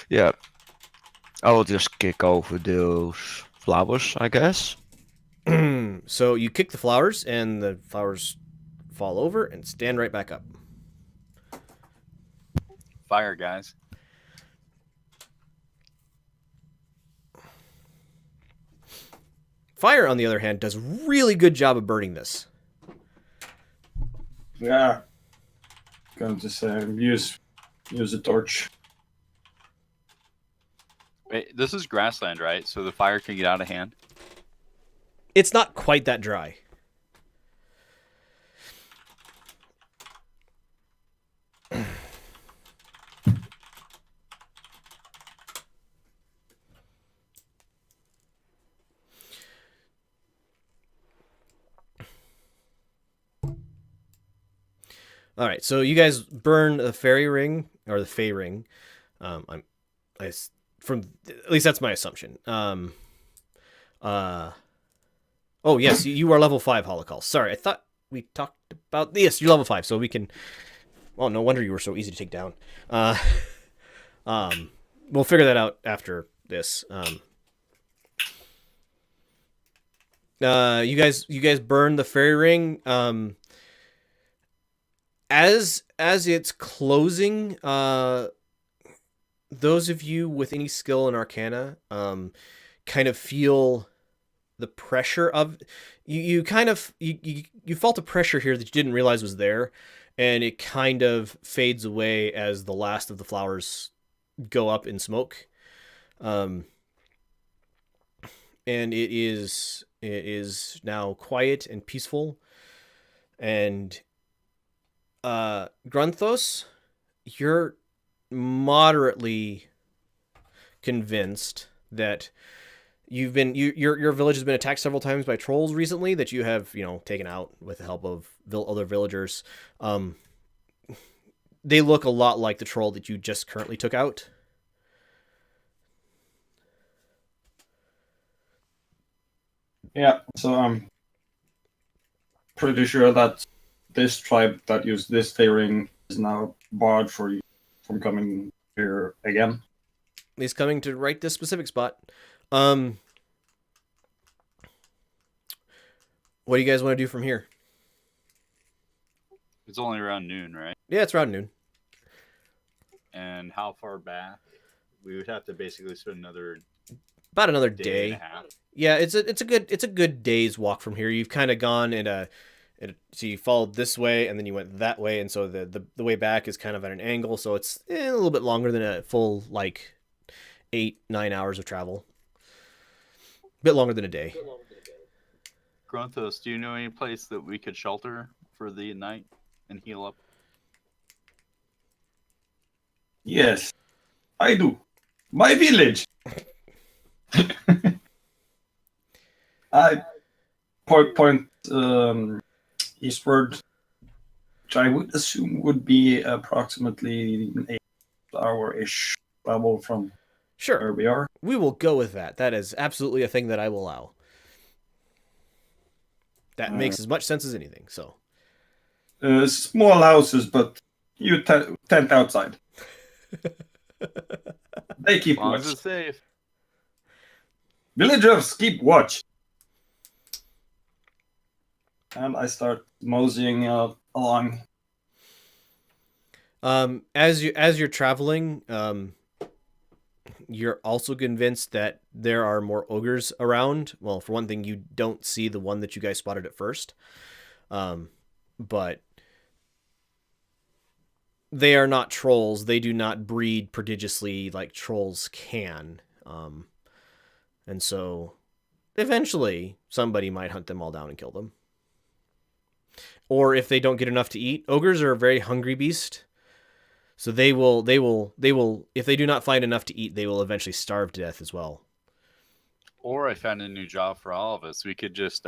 Yeah, I will just kick over those flowers, I guess. So you kick the flowers, and the flowers fall over and stand right back up. Fire, guys. Fire, on the other hand, does a really good job of burning this. Yeah. Gonna just use a torch. Wait, this is grassland, right? So the fire can get out of hand? It's not quite that dry. All right, so you guys burn the fairy ring or the fey ring. From at least that's my assumption. Oh yes, you are level 5, Holocaust. Sorry, I thought we talked about yes, you're level 5, so we can. Well, no wonder you were so easy to take down. We'll figure that out after this. You guys burn the fairy ring. As it's closing, those of you with any skill in Arcana, kind of feel the pressure of you felt a pressure here that you didn't realize was there, and it kind of fades away as the last of the flowers go up in smoke. And it is now quiet and peaceful. And Grunthos, you're moderately convinced that your village has been attacked several times by trolls recently that you have, taken out with the help of other villagers. They look a lot like the troll that you just currently took out. Yeah, so I'm pretty sure that this tribe that used this theory is now barred for you from coming here again. He's coming to right this specific spot. What do you guys want to do from here? It's only around noon, right? Yeah, it's around noon. And how far back? We would have to basically spend About another day day. and a half. Yeah, it's a good day's walk from here. You've kind of gone so you followed this way and then you went that way, and so the way back is kind of at an angle, so it's a little bit longer than a full 8-9 hours of travel. A bit longer than a day. Grunthos, do you know any place that we could shelter for the night and heal up? Yes, I do. My village. I point eastward, which I would assume would be approximately an 8-hour-ish travel from Sure. where we are. We will go with that. That is absolutely a thing that I will allow. That makes as much sense as anything, so. Small houses, but you tent outside. They keep As long watch. as it's safe. Villagers keep watch. And I start moseying along. As you're traveling, you're also convinced that there are more ogres around. Well, for one thing, you don't see the one that you guys spotted at first. But they are not trolls. They do not breed prodigiously like trolls can. And so eventually somebody might hunt them all down and kill them. Or if they don't get enough to eat, ogres are a very hungry beast. So they will, if they do not find enough to eat, they will eventually starve to death as well. Or I found a new job for all of us. We could just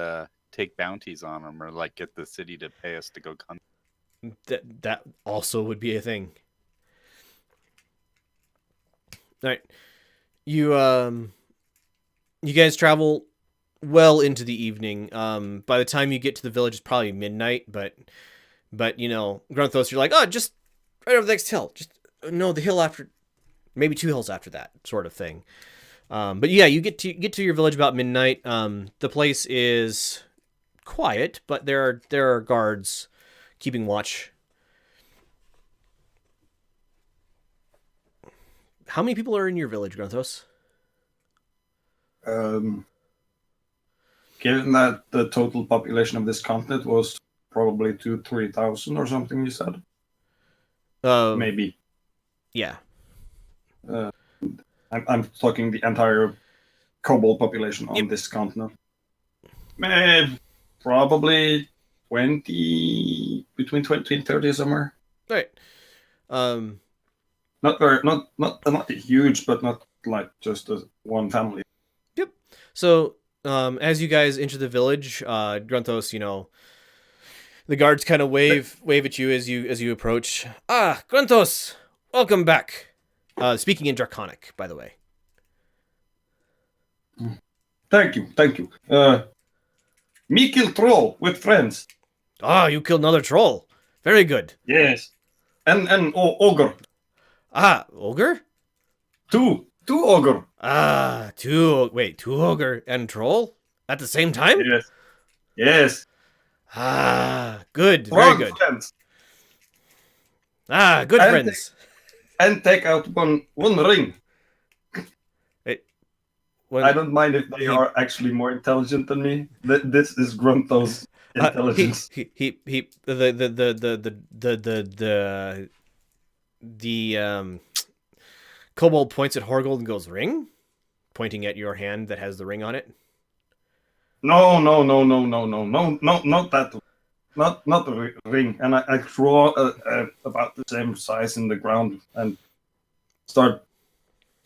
take bounties on them, or get the city to pay us to go hunt. That also would be a thing. All right, you guys travel well into the evening. By the time you get to the village, it's probably midnight. But Grunthos, you're like, oh, just right over the next hill. Just no, the hill after, maybe 2 hills after that, sort of thing. But yeah, you get to your village about midnight. The place is quiet, but there are guards keeping watch. How many people are in your village, Grunthos? Given that the total population of this continent was probably 2,000-3,000 or something, you said? Maybe. Yeah. I'm talking the entire kobold population on this continent. Probably between 20 and 30 somewhere. Right. Not huge, but not like just one family. Yep. So, as you guys enter the village, Grunthos, the guards kind of wave at you as you approach. Ah, Grunthos, welcome back. Speaking in Draconic, by the way. Thank you. Me kill troll with friends. Ah, you killed another troll. Very good. Yes. And ogre. Ah, ogre? Two ogre. Ah, two ogre and troll at the same time? Yes. Ah, good. Strong Very good. friends. Ah, good friends. And take out one ring. I don't mind if they are actually more intelligent than me. This is Grunthos. intelligence. The kobold points at Horgold and goes, "Ring?" Pointing at your hand that has the ring on it. No, not that. Not the ring. And I draw about the same size in the ground and start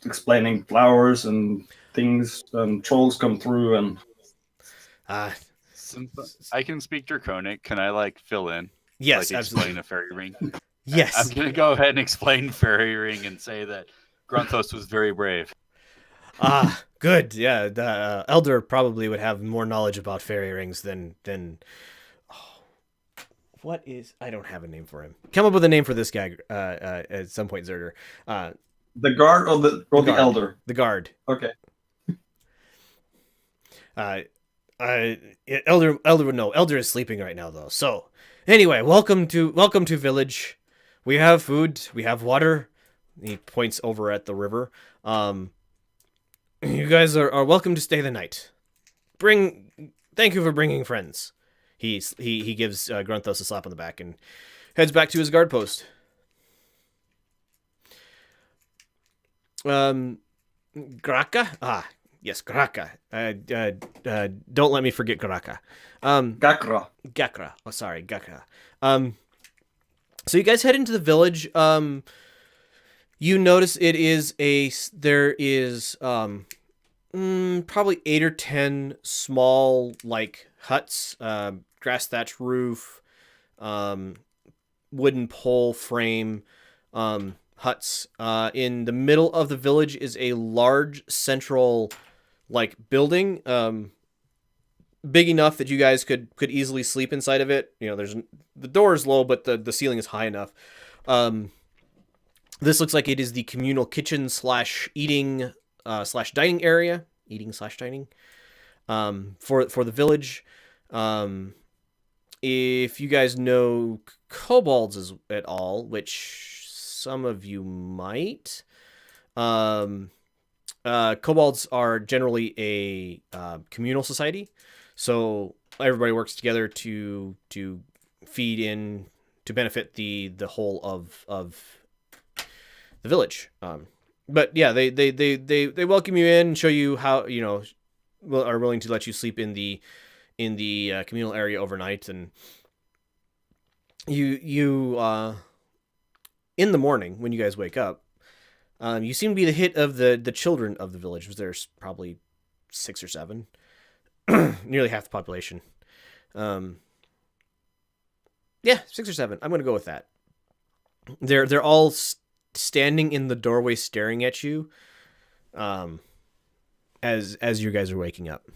explaining flowers and things, and trolls come through, and Since I can speak Draconic, can I like fill in? Yes, like absolutely. explain a fairy ring. Yes. I'm gonna go ahead and explain fairy ring and say that Grunthos was very brave. Good. Yeah, the elder probably would have more knowledge about fairy rings than. Oh, what is? I don't have a name for him. Come up with a name for this guy at some point, Zerder. the guard or the guard. elder. The guard. Okay. Elder would know. Elder is sleeping right now, though. So, anyway, welcome to village. We have food. We have water. He points over at the river. You guys are welcome to stay the night. Thank you for bringing friends. He gives Grunthos a slap on the back and heads back to his guard post. Graka? Yes, Graka. Don't let me forget Graka. Gakra. Oh, sorry, Gakra. So you guys head into the village. You notice there is probably 8 or 10 small like huts, grass thatch roof, wooden pole frame huts. In the middle of the village is a large central like building, big enough that you guys could easily sleep inside of it. You know, the door is low, but the ceiling is high enough. This looks like it is the communal kitchen / eating / dining area. Eating / dining. For the village. If you guys know kobolds at all, which some of you might, kobolds are generally a communal society, so everybody works together to feed in to benefit the whole of the village. But yeah, they welcome you in and show you how, you know, are willing to let you sleep in the communal area overnight. And you in the morning when you guys wake up, you seem to be the hit of the children of the village. There's probably 6 or 7, nearly half the population. Yeah, 6 or 7. I'm gonna go with that. They're all standing in the doorway staring at you as you guys are waking up.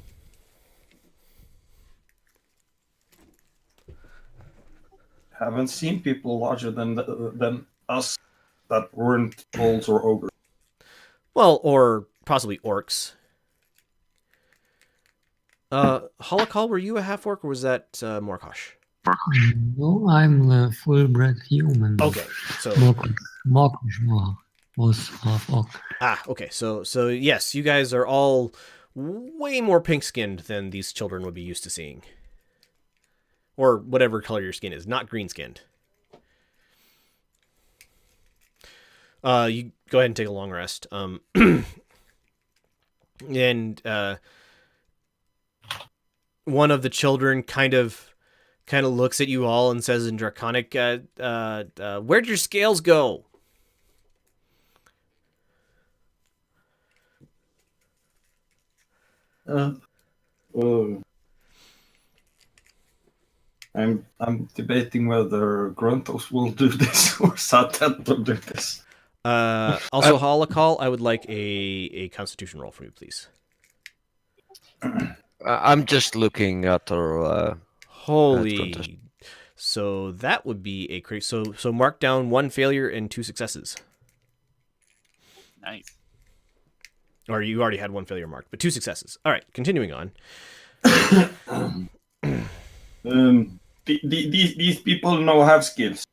Haven't seen people larger than us that weren't trolls or ogres. Well, or possibly orcs. Holokal, were you a half orc or was that Morkosh? No, I'm a full-bred human. Okay, so Morkosh was half orc. Okay. So yes, you guys are all way more pink-skinned than these children would be used to seeing, or whatever color your skin is, not green-skinned. You go ahead and take a long rest. And one of the children kind of looks at you all and says in Draconic, "Where'd your scales go?" I'm debating whether Grunthos will do this or Satan will do this. Also, Holokal, I would like a Constitution roll for you, please. I'm just looking at her. Holy. So that would be a crit. So mark down 1 failure and 2 successes. Nice. Or you already had 1 failure marked, but 2 successes. All right, continuing on. These people know have skills.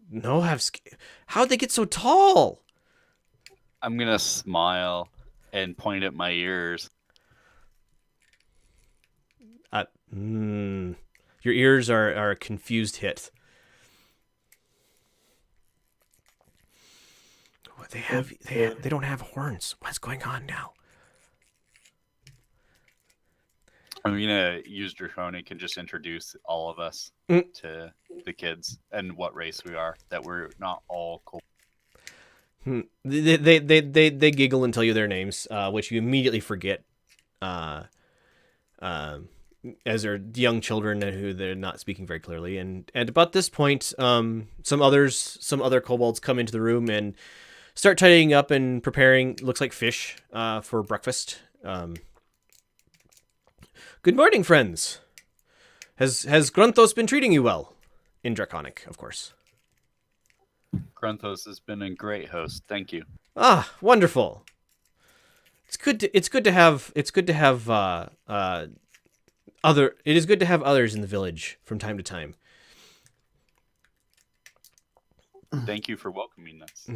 No, how'd they get so tall? I'm gonna smile and point at my ears. Your ears are a confused hit. They don't have horns. What's going on now? I'm gonna use Draconic and just introduce all of us Mm. to the kids and what race we are. That we're not all cool. They giggle and tell you their names, which you immediately forget, as they're young children who they're not speaking very clearly. And about this point, some other kobolds come into the room and start tidying up and preparing. Looks like fish for breakfast. Good morning, friends. Has Grunthos been treating you well? In Draconic, of course. Grunthos has been a great host. Thank you. Ah, wonderful. It is good to have others in the village from time to time. Thank you for welcoming us.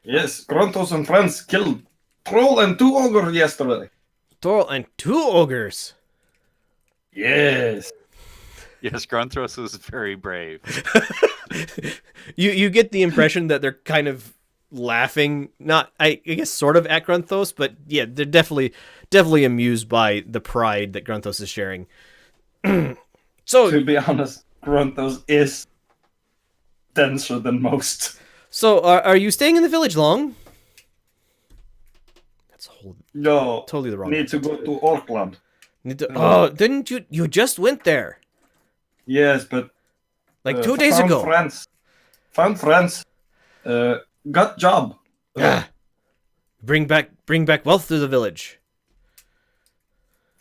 Yes, Grontos and friends killed troll and 2 ogre yesterday. Thorl and 2 ogres. Yes. Yes, Grunthos is very brave. You get the impression that they're kind of laughing, not I guess sort of at Grunthos, but yeah, they're definitely amused by the pride that Grunthos is sharing. So To be honest, Grontos is denser than most. So are you staying in the village long? That's No, totally the wrong. need to go to Orkland. Oh, didn't you just went there Yes, but like 2 days ago? Found friends. Got job. Bring back wealth to the village,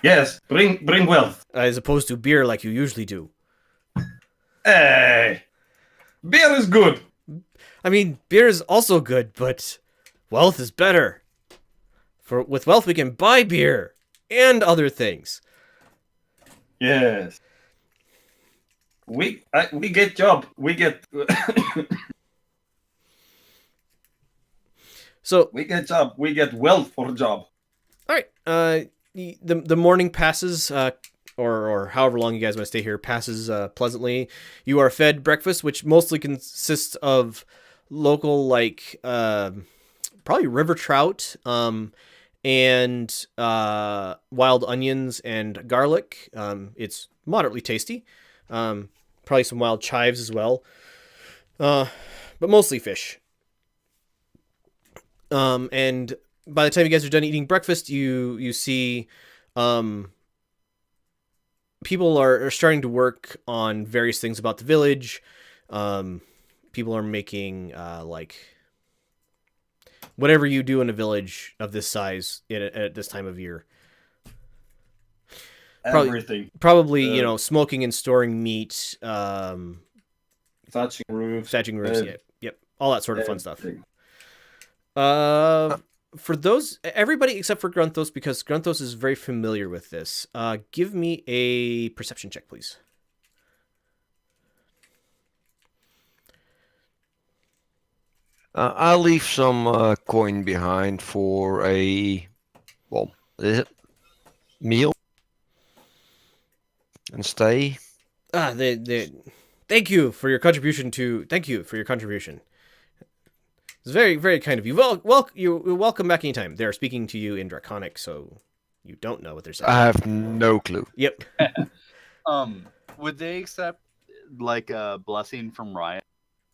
Yes, bring wealth. as opposed to beer like you usually do. Hey, beer is good. I mean, beer is also good, but wealth is better. For with wealth we can buy beer and other things. Yes. We get job. We get So we get job. We get wealth for job. all right, the morning passes, or however long you guys want to stay here passes pleasantly. You are fed breakfast, which mostly consists of local probably river trout, and wild onions and garlic. It's moderately tasty. Probably some wild chives as well, but mostly fish. And by the time you guys are done eating breakfast, you see people are starting to work on various things about the village. People are making whatever you do in a village of this size at this time of year. Everything. Probably smoking and storing meat, Thatching roofs. thatching roofs, yep, all that sort of fun stuff. Everything. For those, everybody except for Grunthos, because Grunthos is very familiar with this. Give me a perception check, please. I'll leave some coin behind for a, what is it? Meal and stay. Thank you for your contribution. It's very, very kind of you. You're welcome back anytime. They're speaking to you in Draconic, so you don't know what they're saying. I have no clue. Yep. Would they accept like a blessing from Ryan?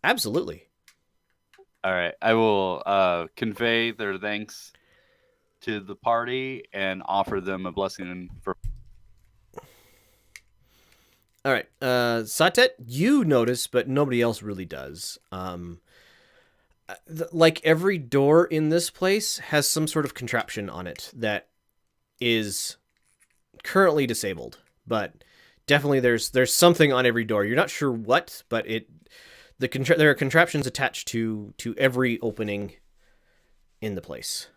Absolutely. All right, I will convey their thanks to the party and offer them a blessing for. All right, Satet, you notice, but nobody else really does. Like every door in this place has some sort of contraption on it that is currently disabled, but definitely there's something on every door. You're not sure what, but there are contraptions attached to every opening in the place.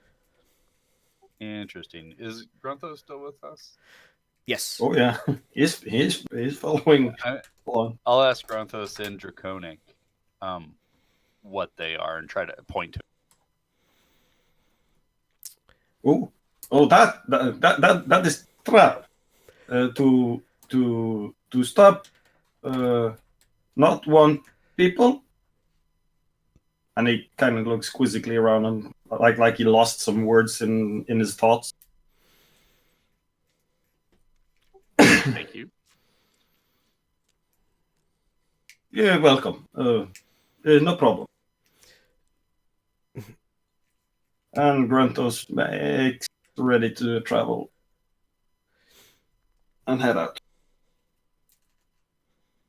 Interesting. Is Grunthos still with us? Yes. Oh yeah, he's following along. I'll ask Grunthos and Draconic what they are and try to point to. Oh, that is trap. to stop not one people. And he kind of looks quizzically around and like he lost some words in his thoughts. Thank you. Yeah, welcome. No problem. And Gruntos makes ready to travel and head out.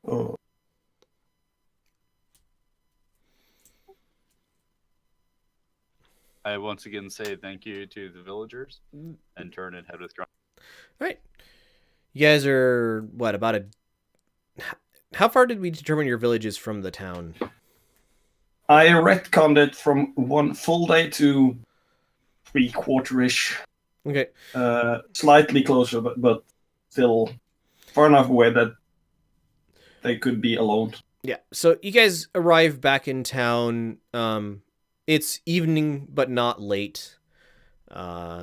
Oh. I once again say thank you to the villagers and turn and head with Grunt. Right. You guys are, what, about a... How far did we determine your village is from the town? I retconned it from 1 full day to 3/4-ish. Okay. Slightly closer, but still far enough away that they could be alone. Yeah. So you guys arrive back in town. It's evening, but not late.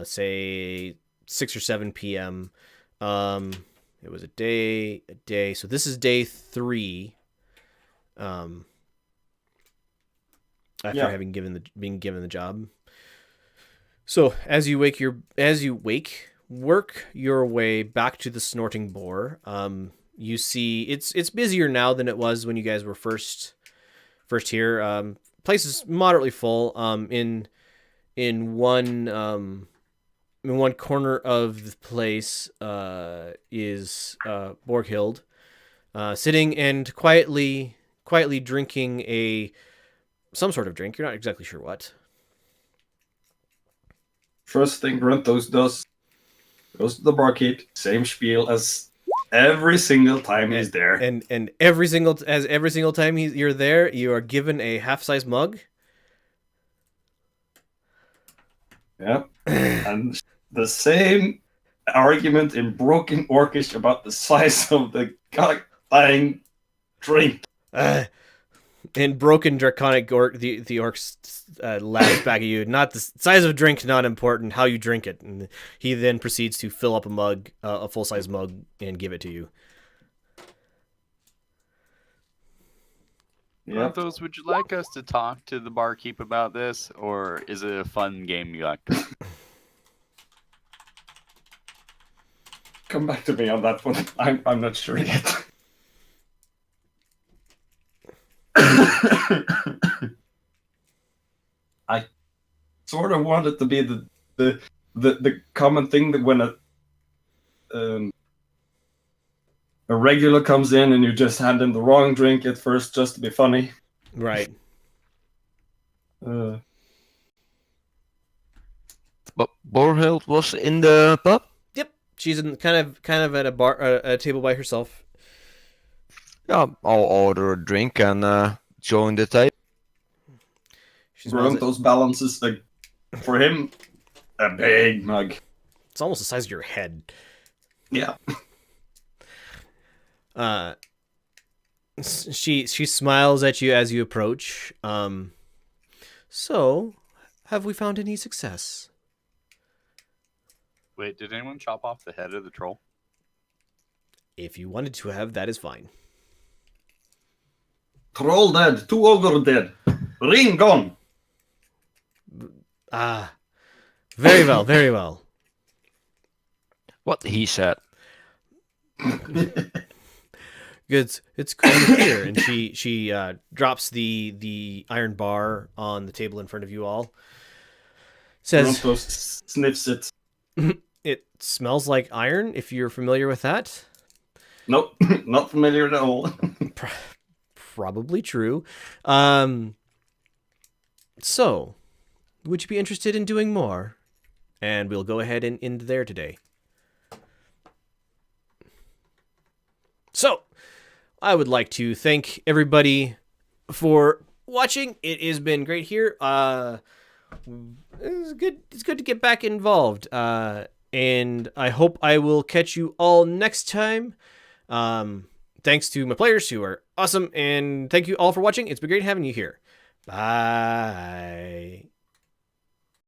Say 6 or 7 p.m. It was a day. So this is day 3. After having being given the job. So as you work your way back to the Snorting Boar. You see it's busier now than it was when you guys were first here. Place is moderately full. In one corner of the place is Borghild, sitting and quietly drinking some sort of drink. You're not exactly sure what. First thing Gruntos does, goes to the barkeep, same spiel as every single time he's there. And every single time you're there, you are given a half-size mug. Yeah. And the same argument in broken Orcish about the size of the goddamn drink. In broken Draconic the orcs laugh back at you. Not the size of drink, not important. How you drink it. And he then proceeds to fill up a mug, a full-size mug, and give it to you. Yep. Those, would you like us to talk to the barkeep about this, or is it a fun game you like to? Come back to me on that one. I'm not sure yet. I sort of want it to be the common thing that when a regular comes in and you just hand him the wrong drink at first just to be funny. Right. But Borhild was in the pub? Yep. She's kind of at a table by herself. Yeah, I'll order a drink and join the table. Gruntos balances for him a big mug. It's almost the size of your head. Yeah. She smiles at you as you approach. So, have we found any success? Wait, did anyone chop off the head of the troll? If you wanted to have, that is fine. Troll dead, 2 ogre dead, ring gone. Very well, very well. What he said. Good. It's good to hear. And she drops the iron bar on the table in front of you all. Says, Gruntos sniffs it. It smells like iron, if you're familiar with that. Nope, not familiar at all. Probably true. So, would you be interested in doing more? And we'll go ahead and end there today. So, I would like to thank everybody for watching. It has been great here. It's good to get back involved. And I hope I will catch you all next time. Thanks to my players who are awesome, and thank you all for watching. It's been great having you here. Bye.